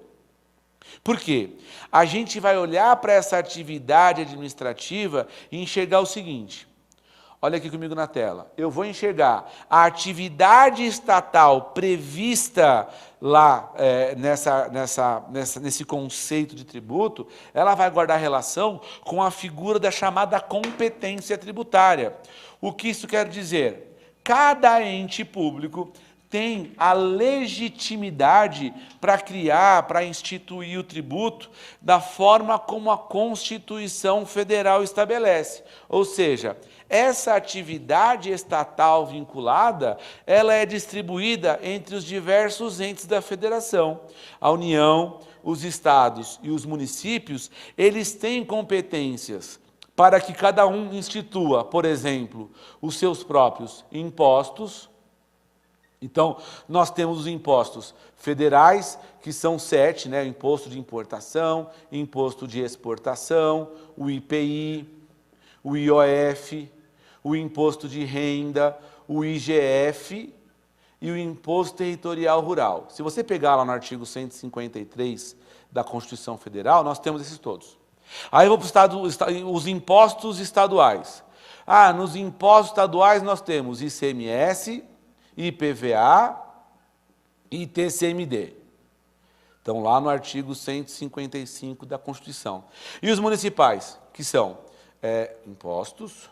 Por quê? A gente vai olhar para essa atividade administrativa e enxergar o seguinte. Olha aqui comigo na tela. Eu vou enxergar a atividade estatal prevista lá nesse conceito de tributo, ela vai guardar relação com a figura da chamada competência tributária. O que isso quer dizer? Cada ente público tem a legitimidade para criar, para instituir o tributo da forma como a Constituição Federal estabelece. Ou seja, essa atividade estatal vinculada, ela é distribuída entre os diversos entes da federação. A União, os estados e os municípios, eles têm competências para que cada um institua, por exemplo, os seus próprios impostos. Então, nós temos os impostos federais, que são 7, né? O imposto de importação, imposto de exportação, o IPI, o IOF, o imposto de renda, o IGF e o imposto territorial rural. Se você pegar lá no artigo 153 da Constituição Federal, nós temos esses todos. Aí eu vou para os impostos estaduais. Nos impostos estaduais nós temos ICMS, IPVA e TCMD. Estão lá no artigo 155 da Constituição. E os municipais, que são impostos,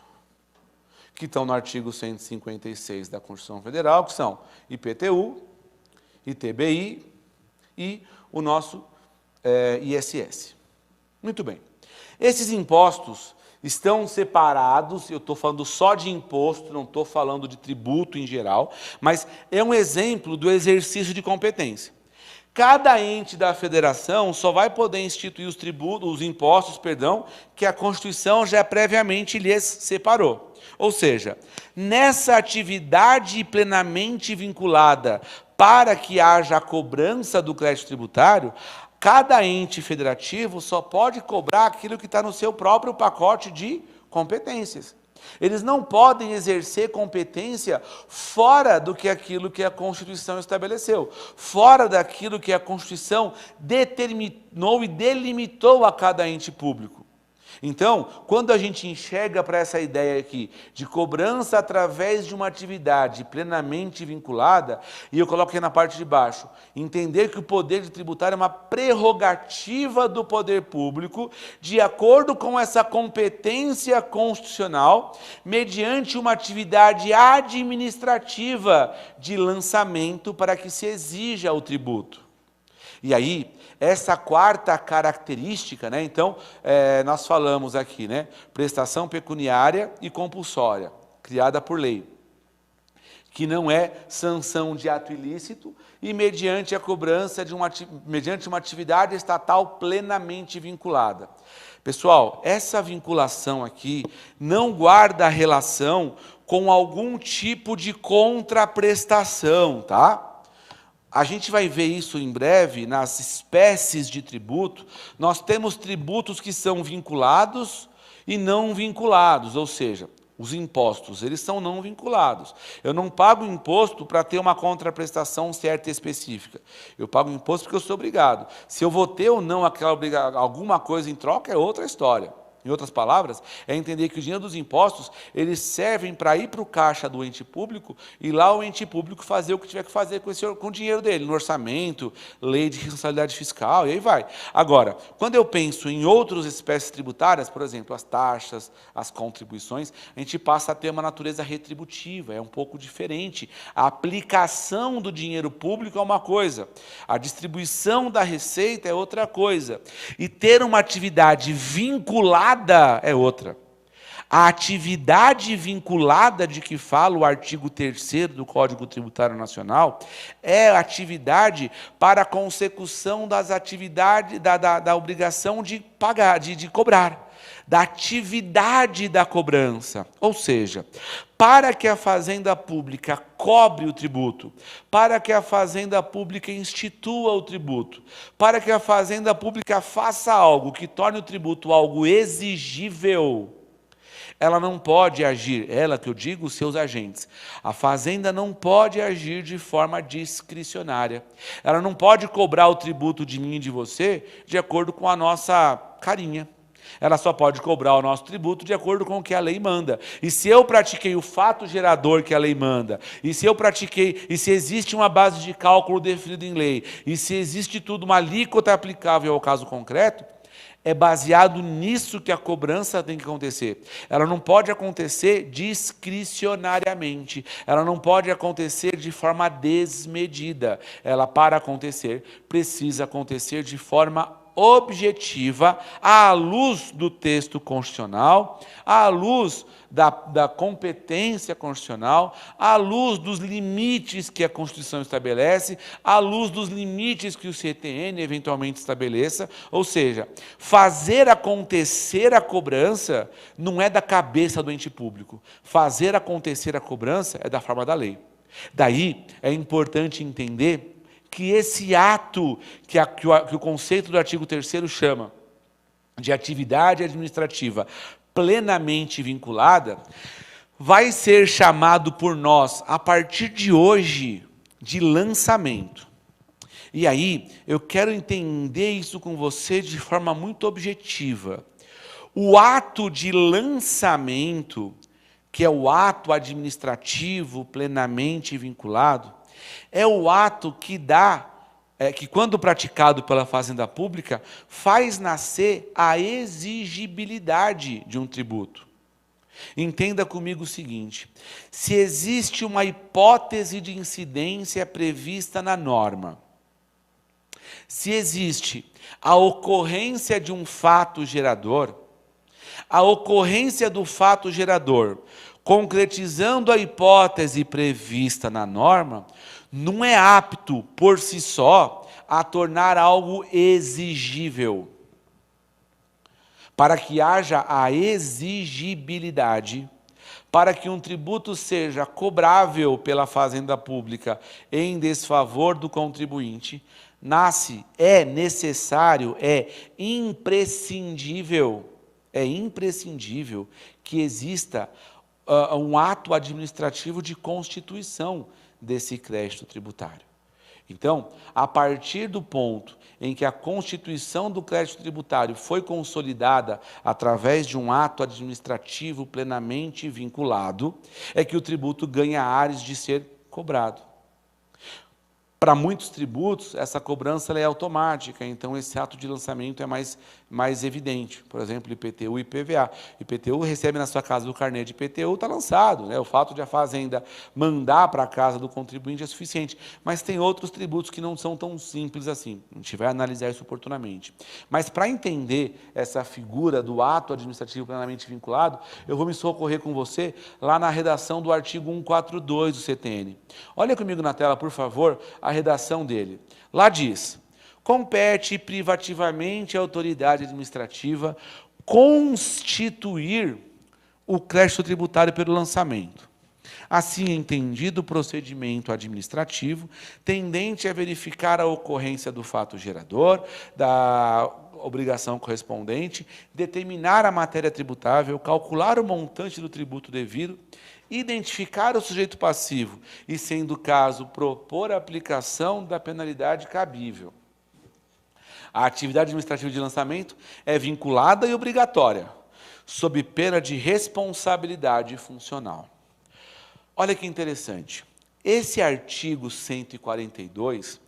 que estão no artigo 156 da Constituição Federal, que são IPTU, ITBI e o nosso ISS. Muito bem. Esses impostos estão separados, eu estou falando só de imposto, não estou falando de tributo em geral, mas é um exemplo do exercício de competência. Cada ente da federação só vai poder instituir os impostos, que a Constituição já previamente lhes separou. Ou seja, nessa atividade plenamente vinculada para que haja a cobrança do crédito tributário, cada ente federativo só pode cobrar aquilo que está no seu próprio pacote de competências. Eles não podem exercer competência fora do que aquilo que a Constituição estabeleceu, fora daquilo que a Constituição determinou e delimitou a cada ente público. Então, quando a gente enxerga para essa ideia aqui de cobrança através de uma atividade plenamente vinculada, e eu coloquei na parte de baixo, entender que o poder de tributar é uma prerrogativa do poder público, de acordo com essa competência constitucional, mediante uma atividade administrativa de lançamento para que se exija o tributo. E aí, essa quarta característica, né? Então, nós falamos aqui, né? Prestação pecuniária e compulsória, criada por lei, que não é sanção de ato ilícito e mediante a cobrança mediante uma atividade estatal plenamente vinculada. Pessoal, essa vinculação aqui não guarda relação com algum tipo de contraprestação, tá? A gente vai ver isso em breve nas espécies de tributo. Nós temos tributos que são vinculados e não vinculados, ou seja, os impostos, eles são não vinculados. Eu não pago imposto para ter uma contraprestação certa e específica. Eu pago imposto porque eu sou obrigado. Se eu vou ter ou não alguma coisa em troca, é outra história. Em outras palavras, é entender que o dinheiro dos impostos, eles servem para ir para o caixa do ente público e lá o ente público fazer o que tiver que fazer com o dinheiro dele, no orçamento, lei de responsabilidade fiscal, e aí vai. Agora, quando eu penso em outras espécies tributárias, por exemplo, as taxas, as contribuições, a gente passa a ter uma natureza retributiva, é um pouco diferente. A aplicação do dinheiro público é uma coisa, a distribuição da receita é outra coisa. E ter uma atividade vinculada é outra. A atividade vinculada de que fala o artigo 3º do Código Tributário Nacional é a atividade para a consecução das atividades, da obrigação de pagar, de cobrar, da atividade da cobrança. Ou seja, para que a Fazenda Pública cobre o tributo, para que a Fazenda Pública institua o tributo, para que a Fazenda Pública faça algo que torne o tributo algo exigível, ela não pode agir, ela que eu digo, os seus agentes. A Fazenda não pode agir de forma discricionária. Ela não pode cobrar o tributo de mim e de você de acordo com a nossa carinha. Ela só pode cobrar o nosso tributo de acordo com o que a lei manda. E se eu pratiquei o fato gerador que a lei manda, e se existe uma base de cálculo definida em lei, e se existe tudo uma alíquota aplicável ao caso concreto, é baseado nisso que a cobrança tem que acontecer. Ela não pode acontecer discricionariamente. Ela não pode acontecer de forma desmedida. Ela, para acontecer, precisa acontecer de forma objetiva, à luz do texto constitucional, à luz da competência constitucional, à luz dos limites que a Constituição estabelece, à luz dos limites que o CTN eventualmente estabeleça. Ou seja, fazer acontecer a cobrança não é da cabeça do ente público. Fazer acontecer a cobrança é da forma da lei. Daí é importante entender que esse ato que o conceito do artigo 3º chama de atividade administrativa plenamente vinculada, vai ser chamado por nós, a partir de hoje, de lançamento. E aí, eu quero entender isso com você de forma muito objetiva. O ato de lançamento, que é o ato administrativo plenamente vinculado, é o ato que que quando praticado pela Fazenda Pública, faz nascer a exigibilidade de um tributo. Entenda comigo o seguinte: se existe uma hipótese de incidência prevista na norma, se existe a ocorrência de um fato gerador, a ocorrência do fato gerador, concretizando a hipótese prevista na norma, não é apto, por si só, a tornar algo exigível. Para que haja a exigibilidade, para que um tributo seja cobrável pela Fazenda Pública em desfavor do contribuinte, é necessário, é imprescindível que exista um ato administrativo de constituição desse crédito tributário. Então, a partir do ponto em que a constituição do crédito tributário foi consolidada através de um ato administrativo plenamente vinculado, é que o tributo ganha ares de ser cobrado. Para muitos tributos, essa cobrança ela é automática, então esse ato de lançamento é mais evidente. Por exemplo, IPTU e IPVA. IPTU recebe na sua casa o carnê de IPTU, está lançado. Né? O fato de a Fazenda mandar para a casa do contribuinte é suficiente. Mas tem outros tributos que não são tão simples assim. A gente vai analisar isso oportunamente. Mas para entender essa figura do ato administrativo plenamente vinculado, eu vou me socorrer com você lá na redação do artigo 142 do CTN. Olha comigo na tela, por favor, a redação dele. Lá diz: compete privativamente à autoridade administrativa constituir o crédito tributário pelo lançamento. Assim entendido o procedimento administrativo tendente a verificar a ocorrência do fato gerador, da obrigação correspondente, determinar a matéria tributável, calcular o montante do tributo devido, identificar o sujeito passivo e, sendo o caso, propor a aplicação da penalidade cabível. A atividade administrativa de lançamento é vinculada e obrigatória, sob pena de responsabilidade funcional. Olha que interessante. Esse artigo 142,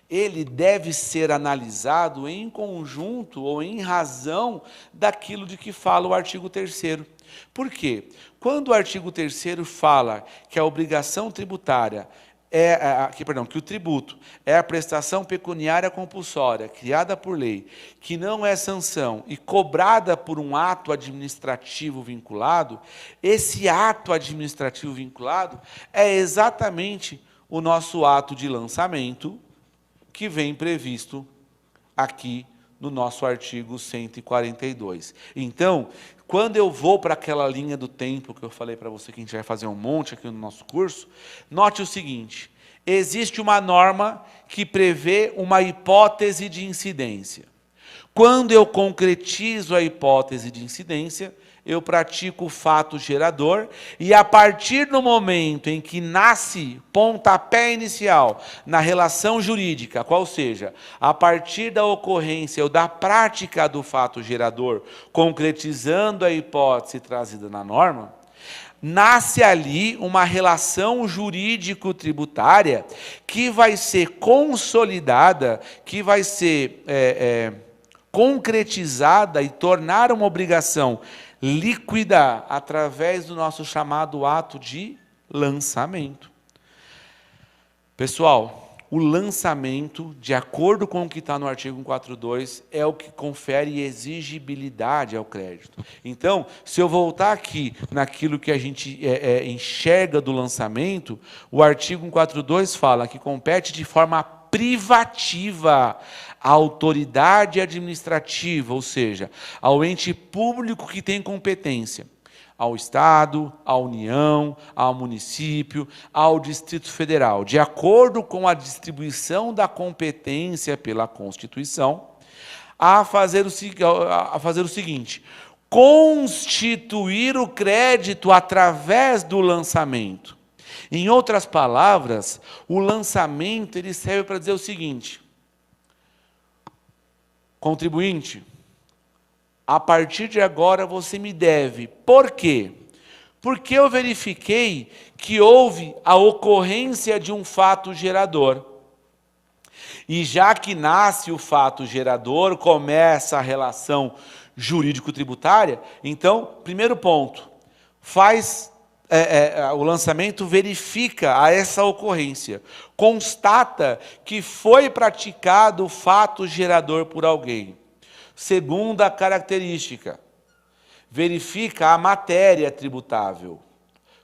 ele deve ser analisado em conjunto ou em razão daquilo de que fala o artigo 3º. Por quê? Quando o artigo 3º fala que a obrigação tributária que o tributo é a prestação pecuniária compulsória criada por lei, que não é sanção e cobrada por um ato administrativo vinculado, esse ato administrativo vinculado é exatamente o nosso ato de lançamento que vem previsto aqui no nosso artigo 142. Então, quando eu vou para aquela linha do tempo que eu falei para você que a gente vai fazer um monte aqui no nosso curso, note o seguinte: existe uma norma que prevê uma hipótese de incidência. Quando eu concretizo a hipótese de incidência, eu pratico o fato gerador e, a partir do momento em que nasce pontapé inicial na relação jurídica, qual seja, a partir da ocorrência ou da prática do fato gerador, concretizando a hipótese trazida na norma, nasce ali uma relação jurídico-tributária que vai ser consolidada, que vai ser concretizada e tornar uma obrigação líquida através do nosso chamado ato de lançamento. Pessoal, o lançamento, de acordo com o que está no artigo 142, é o que confere exigibilidade ao crédito. Então, se eu voltar aqui naquilo que a gente enxerga do lançamento, o artigo 142 fala que compete de forma privativa à autoridade administrativa, ou seja, ao ente público que tem competência, ao Estado, à União, ao município, ao Distrito Federal, de acordo com a distribuição da competência pela Constituição, a fazer o seguinte: constituir o crédito através do lançamento. Em outras palavras, o lançamento ele serve para dizer o seguinte: contribuinte, a partir de agora você me deve. Por quê? Porque eu verifiquei que houve a ocorrência de um fato gerador. E já que nasce o fato gerador, começa a relação jurídico-tributária, então, primeiro ponto, o lançamento verifica a essa ocorrência, constata que foi praticado o fato gerador por alguém. Segunda característica, verifica a matéria tributável.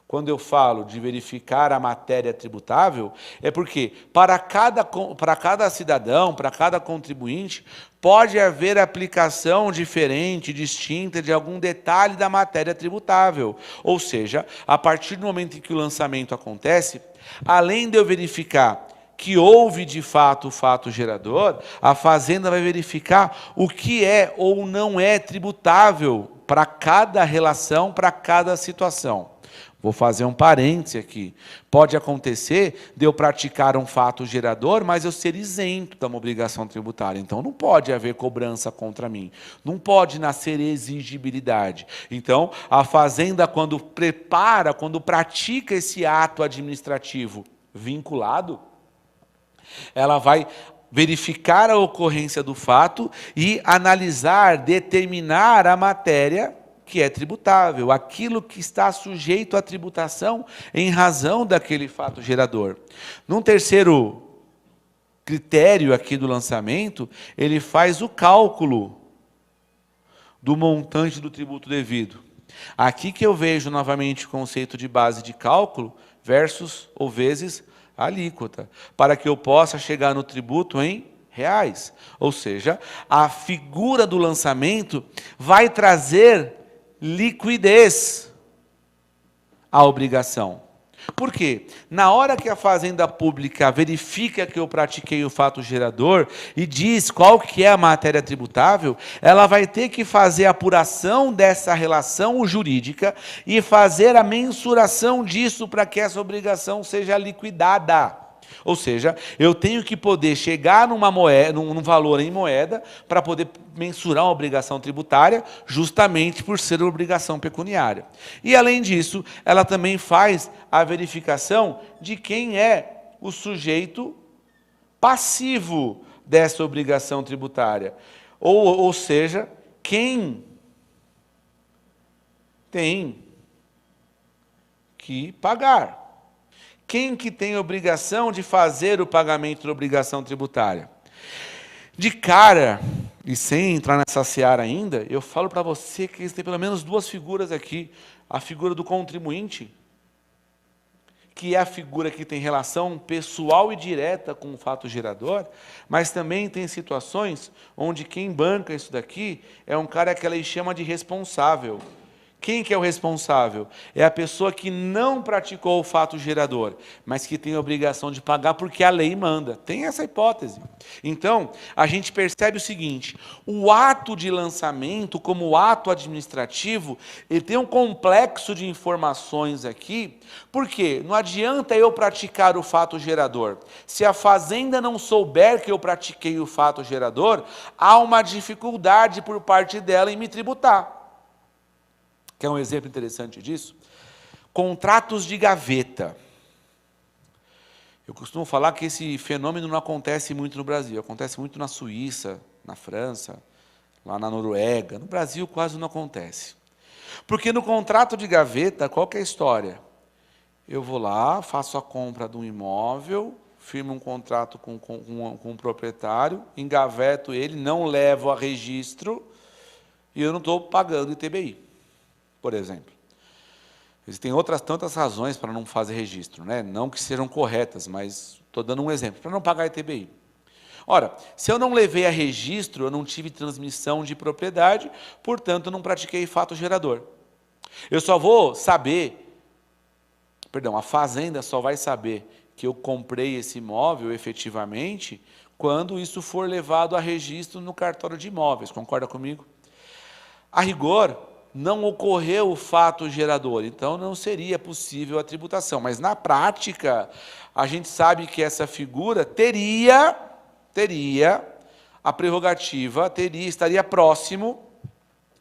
Quando eu falo de verificar a matéria tributável, é porque para cada cidadão, para cada contribuinte, pode haver aplicação diferente, distinta de algum detalhe da matéria tributável. Ou seja, a partir do momento em que o lançamento acontece, além de eu verificar que houve de fato o fato gerador, a Fazenda vai verificar o que é ou não é tributável para cada relação, para cada situação. Vou fazer um parêntese aqui. Pode acontecer de eu praticar um fato gerador, mas eu ser isento de uma obrigação tributária. Então, não pode haver cobrança contra mim. Não pode nascer exigibilidade. Então, a fazenda, quando prepara, quando pratica esse ato administrativo vinculado, ela vai verificar a ocorrência do fato e analisar, determinar a matéria que é tributável, aquilo que está sujeito à tributação em razão daquele fato gerador. Num terceiro critério aqui do lançamento, ele faz o cálculo do montante do tributo devido. Aqui que eu vejo novamente o conceito de base de cálculo versus ou vezes a alíquota, para que eu possa chegar no tributo em reais. Ou seja, a figura do lançamento vai trazer liquidez à obrigação. Por quê? Na hora que a Fazenda Pública verifica que eu pratiquei o fato gerador e diz qual que é a matéria tributável, ela vai ter que fazer a apuração dessa relação jurídica e fazer a mensuração disso para que essa obrigação seja liquidada. Ou seja, eu tenho que poder chegar num valor em moeda para poder mensurar uma obrigação tributária, justamente por ser uma obrigação pecuniária. E, além disso, ela também faz a verificação de quem é o sujeito passivo dessa obrigação tributária. Ou seja, quem tem que pagar. Quem que tem obrigação de fazer o pagamento da obrigação tributária? De cara, e sem entrar nessa seara ainda, eu falo para você que existem pelo menos duas figuras aqui. A figura do contribuinte, que é a figura que tem relação pessoal e direta com o fato gerador, mas também tem situações onde quem banca isso daqui é um cara que a lei chama de responsável. Quem que é o responsável? É a pessoa que não praticou o fato gerador, mas que tem a obrigação de pagar porque a lei manda. Tem essa hipótese. Então, a gente percebe o seguinte, o ato de lançamento, como ato administrativo, ele tem um complexo de informações aqui, porque não adianta eu praticar o fato gerador. Se a Fazenda não souber que eu pratiquei o fato gerador, há uma dificuldade por parte dela em me tributar. Quer um exemplo interessante disso? Contratos de gaveta. Eu costumo falar que esse fenômeno não acontece muito no Brasil, acontece muito na Suíça, na França, lá na Noruega. No Brasil quase não acontece. Porque no contrato de gaveta, qual que é a história? Eu vou lá, faço a compra de um imóvel, firmo um contrato com um proprietário, engaveto ele, não levo a registro e eu não estou pagando ITBI. Por exemplo. Existem outras tantas razões para não fazer registro, né? Não que sejam corretas, mas estou dando um exemplo, para não pagar ITBI. Ora, se eu não levei a registro, eu não tive transmissão de propriedade, portanto, eu não pratiquei fato gerador. Eu só vou saber, a Fazenda só vai saber que eu comprei esse imóvel efetivamente quando isso for levado a registro no cartório de imóveis, concorda comigo? A rigor, não ocorreu o fato gerador, então não seria possível a tributação. Mas, na prática, a gente sabe que essa figura teria a prerrogativa, estaria próximo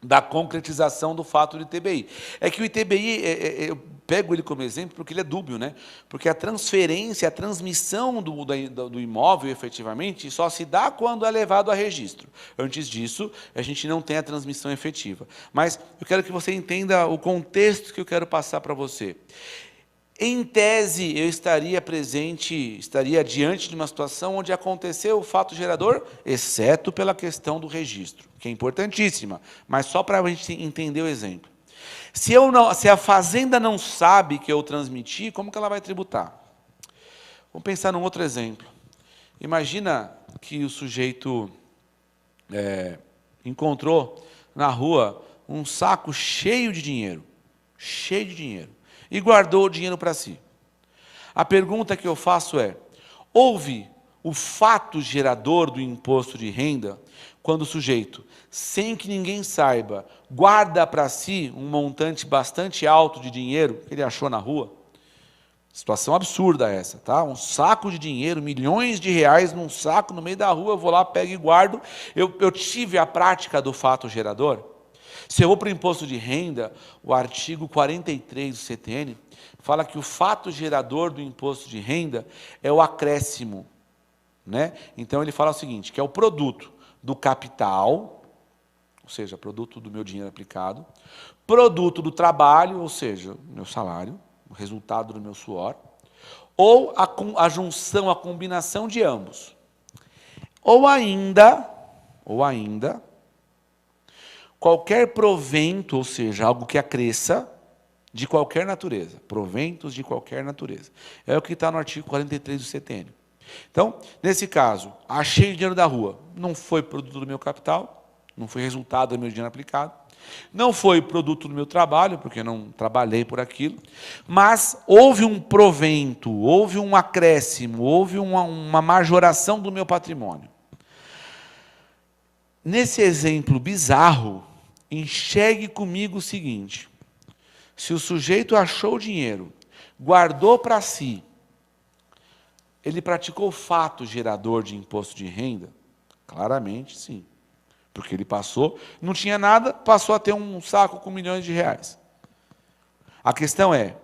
da concretização do fato do ITBI. É que o ITBI, eu pego ele como exemplo porque ele é dúbio, né? Porque a transferência, a transmissão do imóvel, efetivamente, só se dá quando é levado a registro. Antes disso, a gente não tem a transmissão efetiva. Mas eu quero que você entenda o contexto que eu quero passar para você. Em tese, eu estaria diante de uma situação onde aconteceu o fato gerador, exceto pela questão do registro, que é importantíssima, mas só para a gente entender o exemplo. Se a Fazenda não sabe que eu transmiti, como que ela vai tributar? Vamos pensar num outro exemplo. Imagina que o sujeito encontrou na rua um saco cheio de dinheiro, e guardou o dinheiro para si. A pergunta que eu faço é, houve o fato gerador do imposto de renda, quando o sujeito, sem que ninguém saiba, guarda para si um montante bastante alto de dinheiro que ele achou na rua. Situação absurda essa, tá? Um saco de dinheiro, milhões de reais num saco no meio da rua, eu vou lá, pego e guardo. Eu tive a prática do fato gerador. Se eu vou para o imposto de renda, o artigo 43 do CTN fala que o fato gerador do imposto de renda é o acréscimo, né? Então ele fala o seguinte, que é o produto do capital, ou seja, produto do meu dinheiro aplicado, produto do trabalho, ou seja, meu salário, o resultado do meu suor, ou a junção, a combinação de ambos. Ou ainda, qualquer provento, ou seja, algo que acresça, de qualquer natureza, proventos de qualquer natureza. É o que está no artigo 43 do CTN. Então, nesse caso, achei dinheiro da rua, não foi produto do meu capital, não foi resultado do meu dinheiro aplicado, não foi produto do meu trabalho, porque eu não trabalhei por aquilo, mas houve um provento, houve um acréscimo, houve uma majoração do meu patrimônio. Nesse exemplo bizarro, enxergue comigo o seguinte: se o sujeito achou o dinheiro, guardou para si, ele praticou o fato gerador de imposto de renda? Claramente, sim. Porque ele passou, não tinha nada, passou a ter um saco com milhões de reais. A questão é,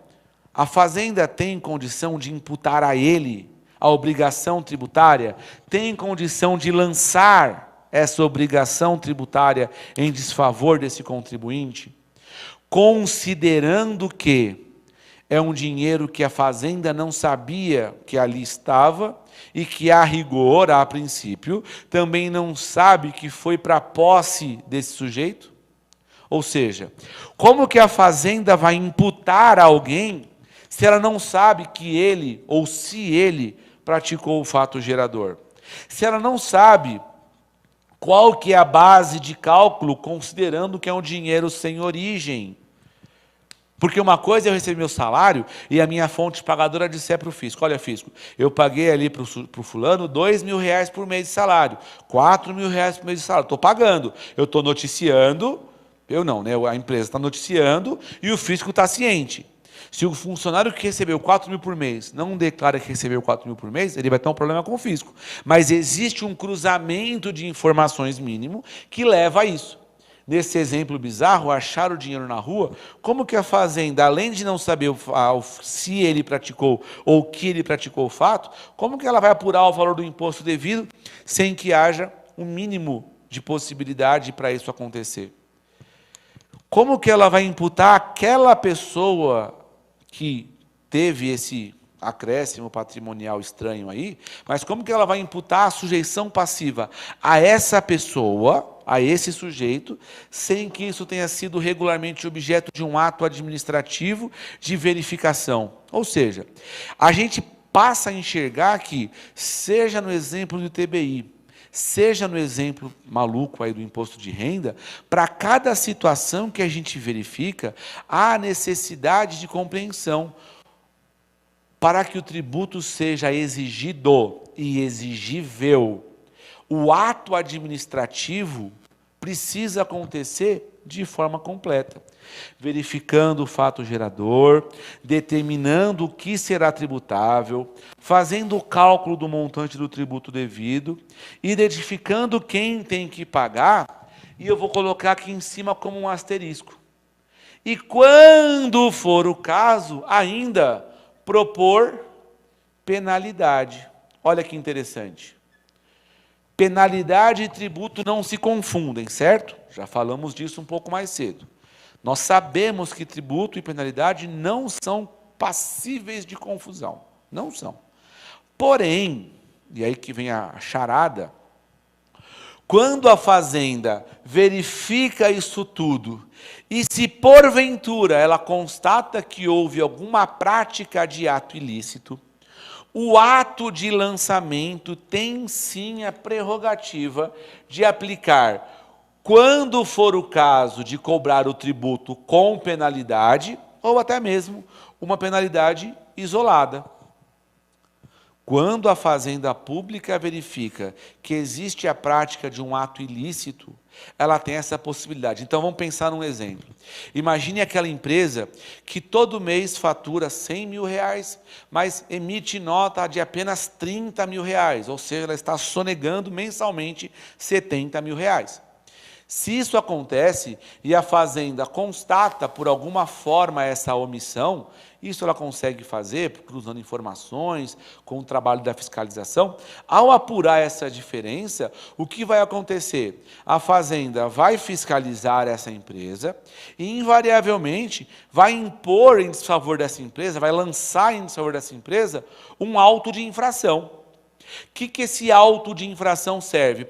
a Fazenda tem condição de imputar a ele a obrigação tributária? Tem condição de lançar essa obrigação tributária em desfavor desse contribuinte? Considerando que é um dinheiro que a Fazenda não sabia que ali estava e que, a rigor, a princípio, também não sabe que foi para a posse desse sujeito? Ou seja, como que a Fazenda vai imputar a alguém se ela não sabe que ele, ou se ele, praticou o fato gerador? Se ela não sabe qual que é a base de cálculo, considerando que é um dinheiro sem origem? Porque uma coisa é eu receber meu salário e a minha fonte pagadora disser para o fisco: olha, fisco, eu paguei ali para o fulano R$2.000 por mês de salário, R$4.000 por mês de salário, estou pagando, eu estou noticiando, eu não, né? A empresa está noticiando e o fisco está ciente. Se o funcionário que recebeu 4 mil por mês não declara que recebeu 4 mil por mês, ele vai ter um problema com o fisco. Mas existe um cruzamento de informações mínimo que leva a isso. Nesse exemplo bizarro, achar o dinheiro na rua, como que a Fazenda, além de não saber se ele praticou ou que ele praticou o fato, como que ela vai apurar o valor do imposto devido sem que haja um mínimo de possibilidade para isso acontecer? Como que ela vai imputar aquela pessoa que teve esse acréscimo patrimonial estranho aí, mas como que ela vai imputar a sujeição passiva a essa pessoa, a esse sujeito, sem que isso tenha sido regularmente objeto de um ato administrativo de verificação? Ou seja, a gente passa a enxergar que, seja no exemplo do TBI, seja no exemplo maluco aí do imposto de renda, para cada situação que a gente verifica, há necessidade de compreensão. Para que o tributo seja exigido e exigível, o ato administrativo precisa acontecer de forma completa, verificando o fato gerador, determinando o que será tributável, fazendo o cálculo do montante do tributo devido, identificando quem tem que pagar, e eu vou colocar aqui em cima como um asterisco. E quando for o caso, ainda propor penalidade. Olha que interessante. Penalidade e tributo não se confundem, certo? Já falamos disso um pouco mais cedo. Nós sabemos que tributo e penalidade não são passíveis de confusão. Não são. Porém, e aí que vem a charada, quando a Fazenda verifica isso tudo, e se porventura ela constata que houve alguma prática de ato ilícito, o ato de lançamento tem sim a prerrogativa de aplicar, quando for o caso de cobrar o tributo com penalidade, ou até mesmo uma penalidade isolada. Quando a fazenda pública verifica que existe a prática de um ato ilícito, ela tem essa possibilidade. Então vamos pensar num exemplo. Imagine aquela empresa que todo mês fatura 100 mil reais, mas emite nota de apenas 30 mil reais, ou seja, ela está sonegando mensalmente 70 mil reais. Se isso acontece e a fazenda constata por alguma forma essa omissão, isso ela consegue fazer cruzando informações, com o trabalho da fiscalização. Ao apurar essa diferença, o que vai acontecer? A fazenda vai fiscalizar essa empresa e, invariavelmente, vai impor em desfavor dessa empresa, vai lançar em desfavor dessa empresa um auto de infração. O que esse auto de infração serve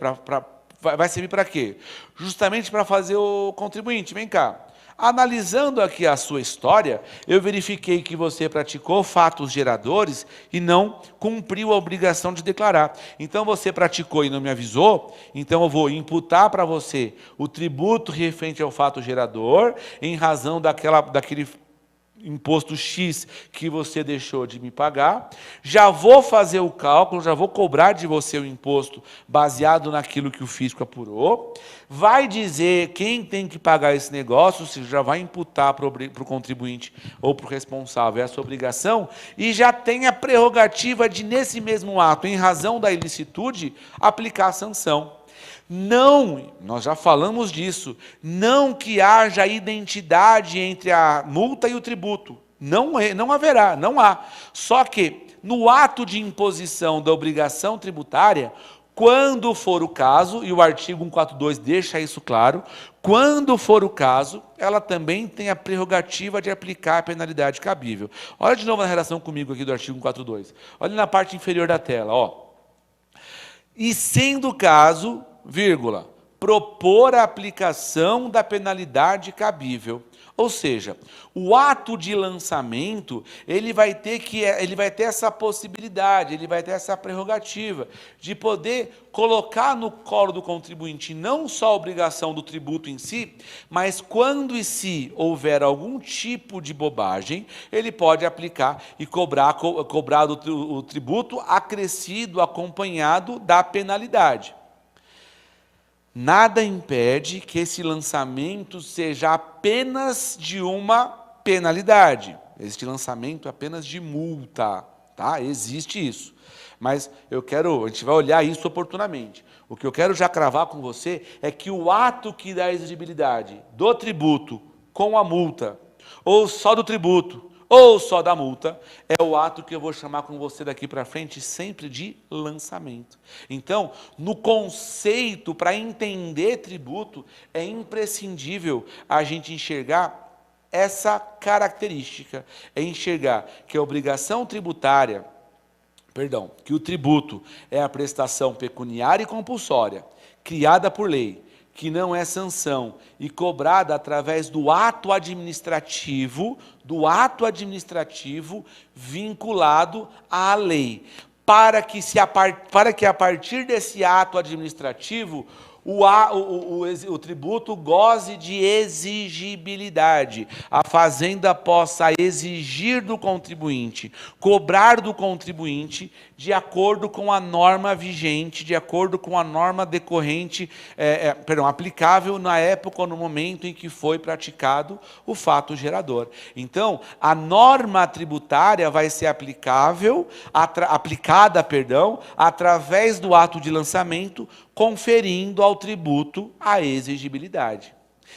vai servir para quê? Justamente para fazer o contribuinte, vem cá. Analisando aqui a sua história, eu verifiquei que você praticou fatos geradores e não cumpriu a obrigação de declarar. Então você praticou e não me avisou, então eu vou imputar para você o tributo referente ao fato gerador, em razão daquele imposto X que você deixou de me pagar, já vou fazer o cálculo, já vou cobrar de você o imposto baseado naquilo que o fisco apurou, vai dizer quem tem que pagar esse negócio, você já vai imputar para o contribuinte ou para o responsável essa obrigação, e já tem a prerrogativa de, nesse mesmo ato, em razão da ilicitude, aplicar a sanção. Não, nós já falamos disso, não que haja identidade entre a multa e o tributo. Não haverá, não há. Só que, no ato de imposição da obrigação tributária, quando for o caso, e o artigo 142 deixa isso claro, quando for o caso, ela também tem a prerrogativa de aplicar a penalidade cabível. Olha de novo na relação comigo aqui do artigo 142. Olha na parte inferior da tela, ó. E sendo o caso, vírgula, propor a aplicação da penalidade cabível. Ou seja, o ato de lançamento, ele vai ter essa possibilidade, ele vai ter essa prerrogativa de poder colocar no colo do contribuinte não só a obrigação do tributo em si, mas quando e se houver algum tipo de bobagem, ele pode aplicar e cobrar o tributo acrescido, acompanhado da penalidade. Nada impede que esse lançamento seja apenas de uma penalidade. Este lançamento é apenas de multa, tá? Existe isso. Mas a gente vai olhar isso oportunamente. O que eu quero já cravar com você é que o ato que dá exigibilidade do tributo com a multa, ou só do tributo, ou só da multa, é o ato que eu vou chamar com você daqui para frente sempre de lançamento. Então, no conceito, para entender tributo, é imprescindível a gente enxergar essa característica, é enxergar que a obrigação tributária, que o tributo é a prestação pecuniária e compulsória, criada por lei, que não é sanção e cobrada através do ato administrativo vinculado à lei, para que a partir desse ato administrativo o tributo goze de exigibilidade. A fazenda possa exigir do contribuinte, cobrar do contribuinte, de acordo com a norma vigente, de acordo com a norma decorrente, aplicável na época ou no momento em que foi praticado o fato gerador. Então, a norma tributária vai ser aplicada, através do ato de lançamento, conferindo ao tributo a exigibilidade.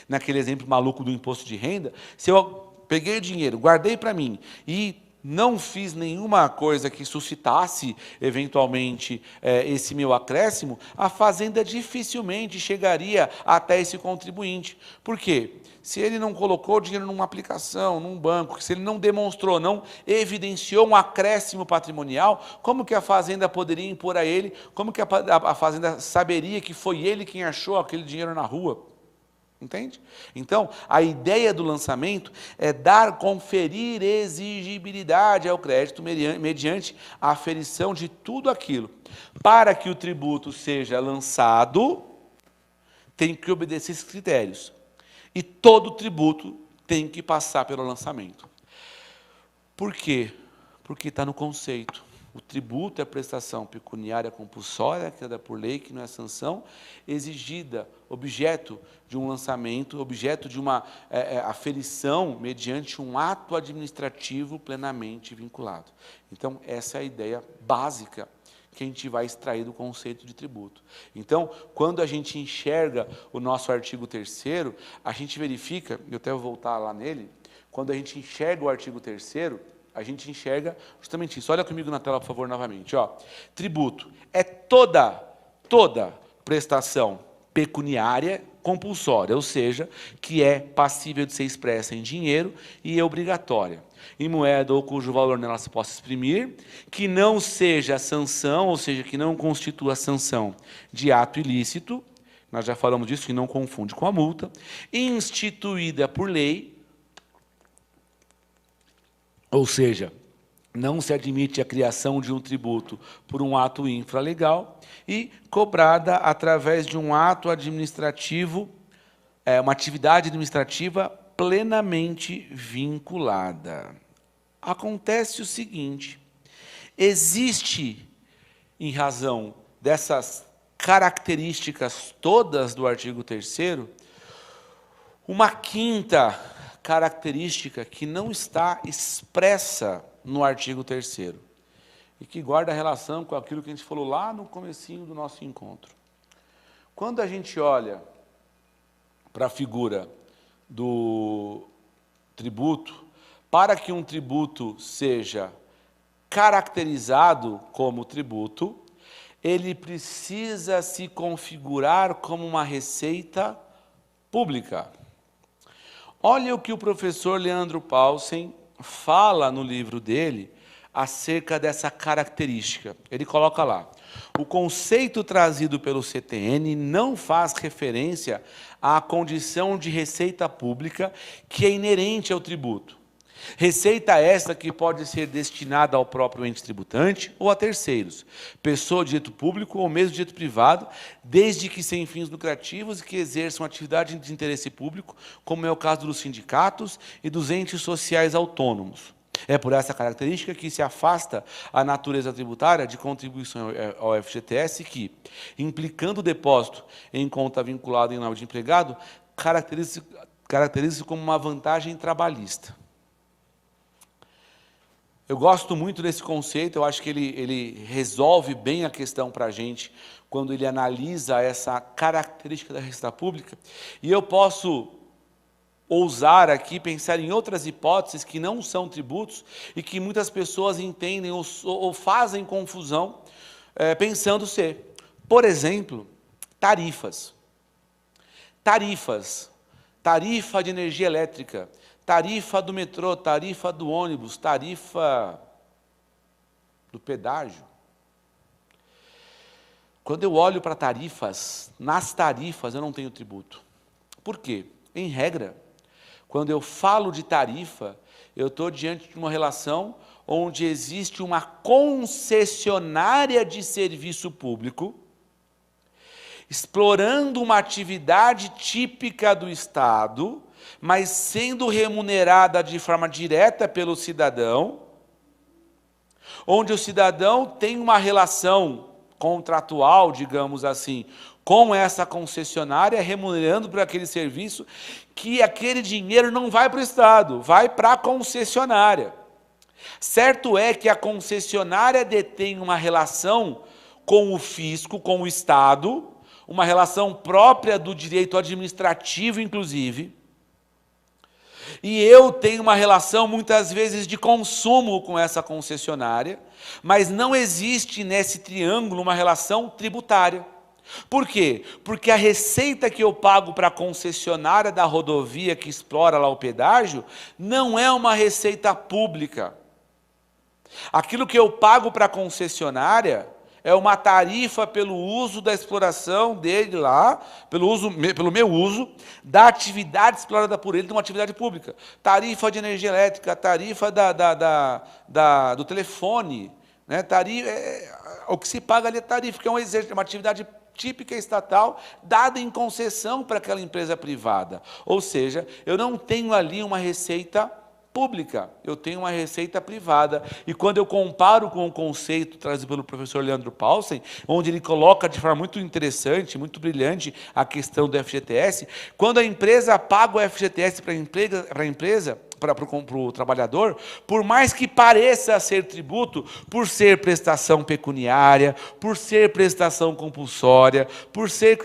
Naquele exemplo maluco do imposto de renda, se eu peguei o dinheiro, guardei para mim e não fiz nenhuma coisa que suscitasse, eventualmente, esse meu acréscimo, a fazenda dificilmente chegaria até esse contribuinte. Por quê? Se ele não colocou o dinheiro numa aplicação, num banco, se ele não demonstrou, não evidenciou um acréscimo patrimonial, como que a fazenda poderia impor a ele, como que a fazenda saberia que foi ele quem achou aquele dinheiro na rua? Entende? Então, a ideia do lançamento é conferir exigibilidade ao crédito mediante a aferição de tudo aquilo. Para que o tributo seja lançado, tem que obedecer esses critérios. E todo tributo tem que passar pelo lançamento. Por quê? Porque está no conceito. O tributo é a prestação pecuniária compulsória, criada por lei, que não é sanção, exigida, objeto de um lançamento, objeto de uma aferição mediante um ato administrativo plenamente vinculado. Então, essa é a ideia básica que a gente vai extrair do conceito de tributo. Então, quando a gente enxerga o nosso artigo 3º, a gente verifica, eu até vou voltar lá nele, quando a gente enxerga o artigo 3º, a gente enxerga justamente isso. Olha comigo na tela, por favor, novamente. Ó. Tributo é toda prestação pecuniária compulsória, ou seja, que é passível de ser expressa em dinheiro e é obrigatória, em moeda ou cujo valor nela se possa exprimir, que não seja sanção, ou seja, que não constitua sanção de ato ilícito, nós já falamos disso, que não confunde com a multa, instituída por lei, ou seja, não se admite a criação de um tributo por um ato infralegal e cobrada através de um ato administrativo, uma atividade administrativa plenamente vinculada. Acontece o seguinte, existe, em razão dessas características todas do artigo 3º, uma quinta característica que não está expressa no artigo 3º e que guarda relação com aquilo que a gente falou lá no comecinho do nosso encontro. Quando a gente olha para a figura do tributo, para que um tributo seja caracterizado como tributo, ele precisa se configurar como uma receita pública. Olha o que o professor Leandro Paulsen fala no livro dele acerca dessa característica. Ele coloca lá, o conceito trazido pelo CTN não faz referência à condição de receita pública que é inerente ao tributo. Receita esta que pode ser destinada ao próprio ente tributante ou a terceiros, pessoa de direito público ou mesmo de direito privado, desde que sem fins lucrativos e que exerçam atividade de interesse público, como é o caso dos sindicatos e dos entes sociais autônomos. É por essa característica que se afasta a natureza tributária de contribuição ao FGTS que, implicando o depósito em conta vinculada em nome de empregado, caracteriza-se como uma vantagem trabalhista. Eu gosto muito desse conceito, eu acho que ele resolve bem a questão para a gente quando ele analisa essa característica da receita pública. E eu posso ousar aqui pensar em outras hipóteses que não são tributos e que muitas pessoas entendem ou fazem confusão pensando ser. Por exemplo, tarifas. Tarifa de energia elétrica, tarifa do metrô, tarifa do ônibus, tarifa do pedágio. Quando eu olho para tarifas, nas tarifas eu não tenho tributo. Por quê? Em regra, quando eu falo de tarifa, eu estou diante de uma relação onde existe uma concessionária de serviço público, explorando uma atividade típica do Estado, mas sendo remunerada de forma direta pelo cidadão, onde o cidadão tem uma relação contratual, digamos assim, com essa concessionária, remunerando por aquele serviço, que aquele dinheiro não vai para o Estado, vai para a concessionária. Certo é que a concessionária detém uma relação com o fisco, com o Estado, uma relação própria do direito administrativo, inclusive, e eu tenho uma relação, muitas vezes, de consumo com essa concessionária, mas não existe nesse triângulo uma relação tributária. Por quê? Porque a receita que eu pago para a concessionária da rodovia que explora lá o pedágio não é uma receita pública. Aquilo que eu pago para a concessionária é uma tarifa pelo uso da exploração dele lá, pelo meu uso, da atividade explorada por ele, de uma atividade pública. Tarifa de energia elétrica, tarifa do telefone, né? O que se paga ali é tarifa, que é uma atividade típica estatal, dada em concessão para aquela empresa privada. Ou seja, eu não tenho ali uma receita pública, eu tenho uma receita privada. E quando eu comparo com o conceito trazido pelo professor Leandro Paulsen, onde ele coloca de forma muito interessante, muito brilhante, a questão do FGTS, quando a empresa paga o FGTS para a empresa, para o trabalhador, por mais que pareça ser tributo, por ser prestação pecuniária, por ser prestação compulsória, por ser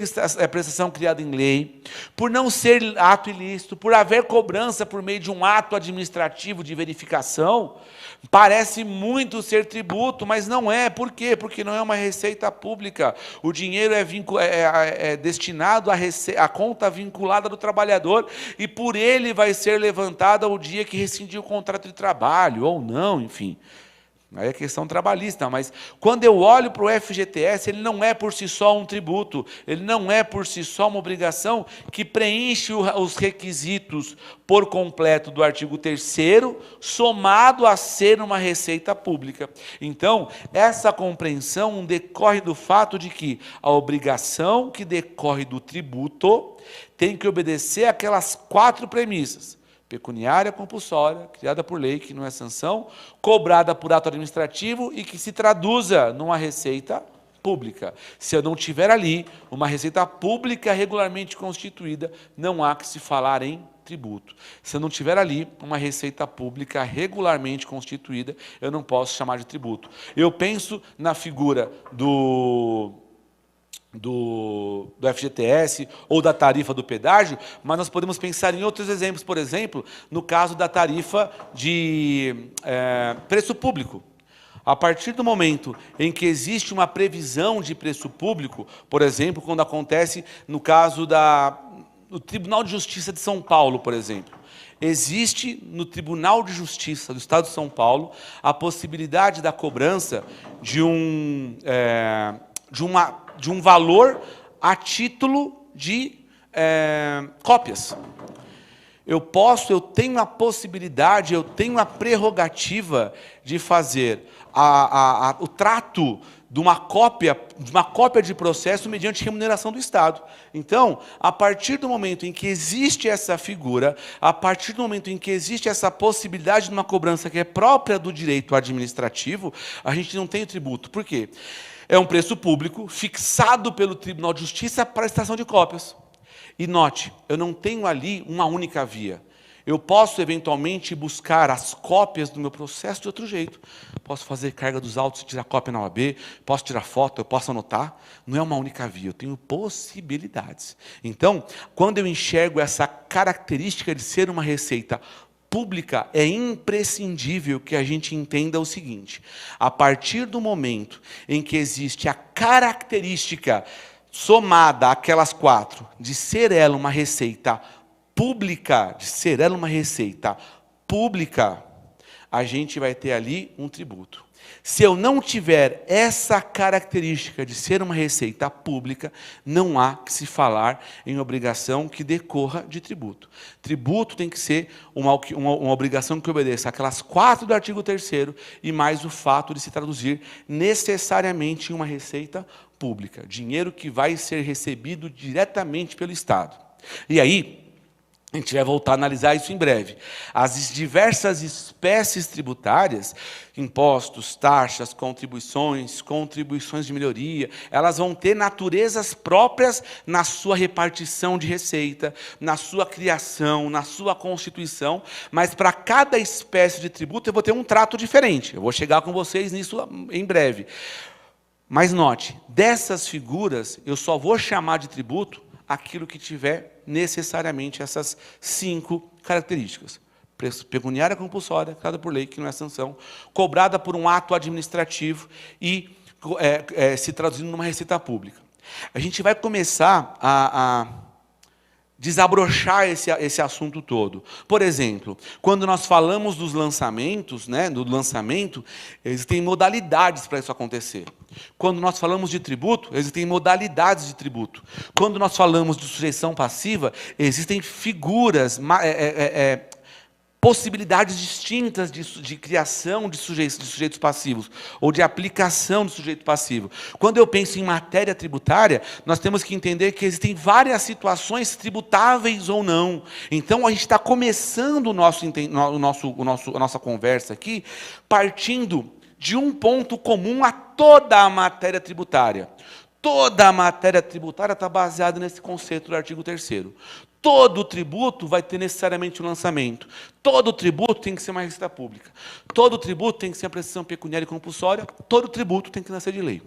prestação criada em lei, por não ser ato ilícito, por haver cobrança por meio de um ato administrativo de verificação, parece muito ser tributo, mas não é. Por quê? Porque não é uma receita pública. O dinheiro é destinado à conta vinculada do trabalhador e por ele vai ser levantada o dia que rescindiu o contrato de trabalho, ou não, enfim. Aí é questão trabalhista, mas quando eu olho para o FGTS, ele não é por si só um tributo, ele não é por si só uma obrigação que preenche os requisitos por completo do artigo 3º, somado a ser uma receita pública. Então, essa compreensão decorre do fato de que a obrigação que decorre do tributo tem que obedecer àquelas 4 premissas: pecuniária compulsória, criada por lei, que não é sanção, cobrada por ato administrativo e que se traduza numa receita pública. Se eu não tiver ali uma receita pública regularmente constituída, não há que se falar em tributo. Se eu não tiver ali uma receita pública regularmente constituída, eu não posso chamar de tributo. Eu penso na figura do FGTS ou da tarifa do pedágio, mas nós podemos pensar em outros exemplos, por exemplo, no caso da tarifa de preço público. A partir do momento em que existe uma previsão de preço público, por exemplo, quando acontece no caso do Tribunal de Justiça de São Paulo, por exemplo, existe no Tribunal de Justiça do Estado de São Paulo a possibilidade da cobrança de um valor a título de cópias. Eu tenho a possibilidade, eu tenho a prerrogativa de fazer o trato de uma cópia de processo mediante remuneração do Estado. Então, a partir do momento em que existe essa figura, a partir do momento em que existe essa possibilidade de uma cobrança que é própria do direito administrativo, a gente não tem tributo. Por quê? É um preço público fixado pelo Tribunal de Justiça para a prestação de cópias. E note, eu não tenho ali uma única via. Eu posso, eventualmente, buscar as cópias do meu processo de outro jeito. Posso fazer carga dos autos, tirar cópia na OAB, posso tirar foto, eu posso anotar. Não é uma única via, eu tenho possibilidades. Então, quando eu enxergo essa característica de ser uma receita pública, é imprescindível que a gente entenda o seguinte: a partir do momento em que existe a característica somada àquelas 4, de ser ela uma receita pública, a gente vai ter ali um tributo. Se eu não tiver essa característica de ser uma receita pública, não há que se falar em obrigação que decorra de tributo. Tributo tem que ser uma obrigação que obedeça àquelas 4 do artigo 3º e mais o fato de se traduzir necessariamente em uma receita pública. Dinheiro que vai ser recebido diretamente pelo Estado. E aí, a gente vai voltar a analisar isso em breve. As diversas espécies tributárias, impostos, taxas, contribuições de melhoria, elas vão ter naturezas próprias na sua repartição de receita, na sua criação, na sua constituição, mas para cada espécie de tributo eu vou ter um trato diferente. Eu vou chegar com vocês nisso em breve. Mas note, dessas figuras eu só vou chamar de tributo aquilo que tiver necessariamente essas 5 características. Pecuniária compulsória, criada por lei, que não é sanção, cobrada por um ato administrativo e se traduzindo numa receita pública. A gente vai começar a desabrochar esse assunto todo. Por exemplo, quando nós falamos dos lançamentos, do lançamento, existem modalidades para isso acontecer. Quando nós falamos de tributo, existem modalidades de tributo. Quando nós falamos de sujeição passiva, existem figuras, possibilidades distintas de criação de sujeitos passivos, ou de aplicação do sujeito passivo. Quando eu penso em matéria tributária, nós temos que entender que existem várias situações tributáveis ou não. Então, a gente está começando a nossa conversa aqui, partindo de um ponto comum a toda a matéria tributária. Toda a matéria tributária está baseada nesse conceito do artigo 3º. Todo tributo vai ter necessariamente um lançamento. Todo tributo tem que ser uma receita pública. Todo tributo tem que ser uma prestação pecuniária e compulsória. Todo tributo tem que nascer de lei.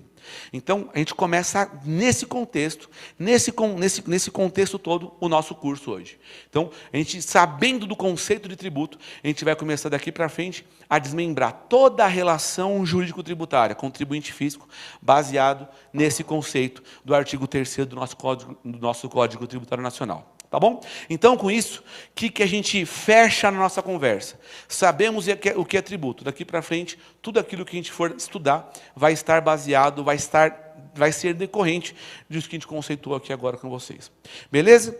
Então, a gente começa nesse contexto, nesse contexto todo, o nosso curso hoje. Então, a gente, sabendo do conceito de tributo, a gente vai começar daqui para frente a desmembrar toda a relação jurídico-tributária, contribuinte físico, baseado nesse conceito do artigo 3º do nosso Código Tributário Nacional. Tá bom? Então, com isso, o que a gente fecha na nossa conversa? Sabemos o que é tributo. Daqui para frente, tudo aquilo que a gente for estudar vai estar baseado, vai ser decorrente disso que a gente conceitou aqui agora com vocês. Beleza?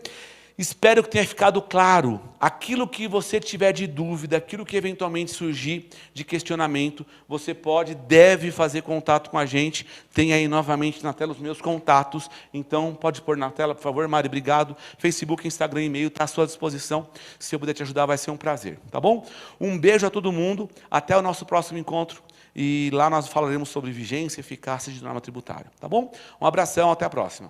Espero que tenha ficado claro aquilo que você tiver de dúvida, aquilo que eventualmente surgir de questionamento, você deve fazer contato com a gente. Tem aí novamente na tela os meus contatos, então pode pôr na tela, por favor, Mari, obrigado. Facebook, Instagram, e-mail, está à sua disposição. Se eu puder te ajudar, vai ser um prazer, tá bom? Um beijo a todo mundo, até o nosso próximo encontro, e lá nós falaremos sobre vigência e eficácia de norma tributária, tá bom? Um abração, até a próxima.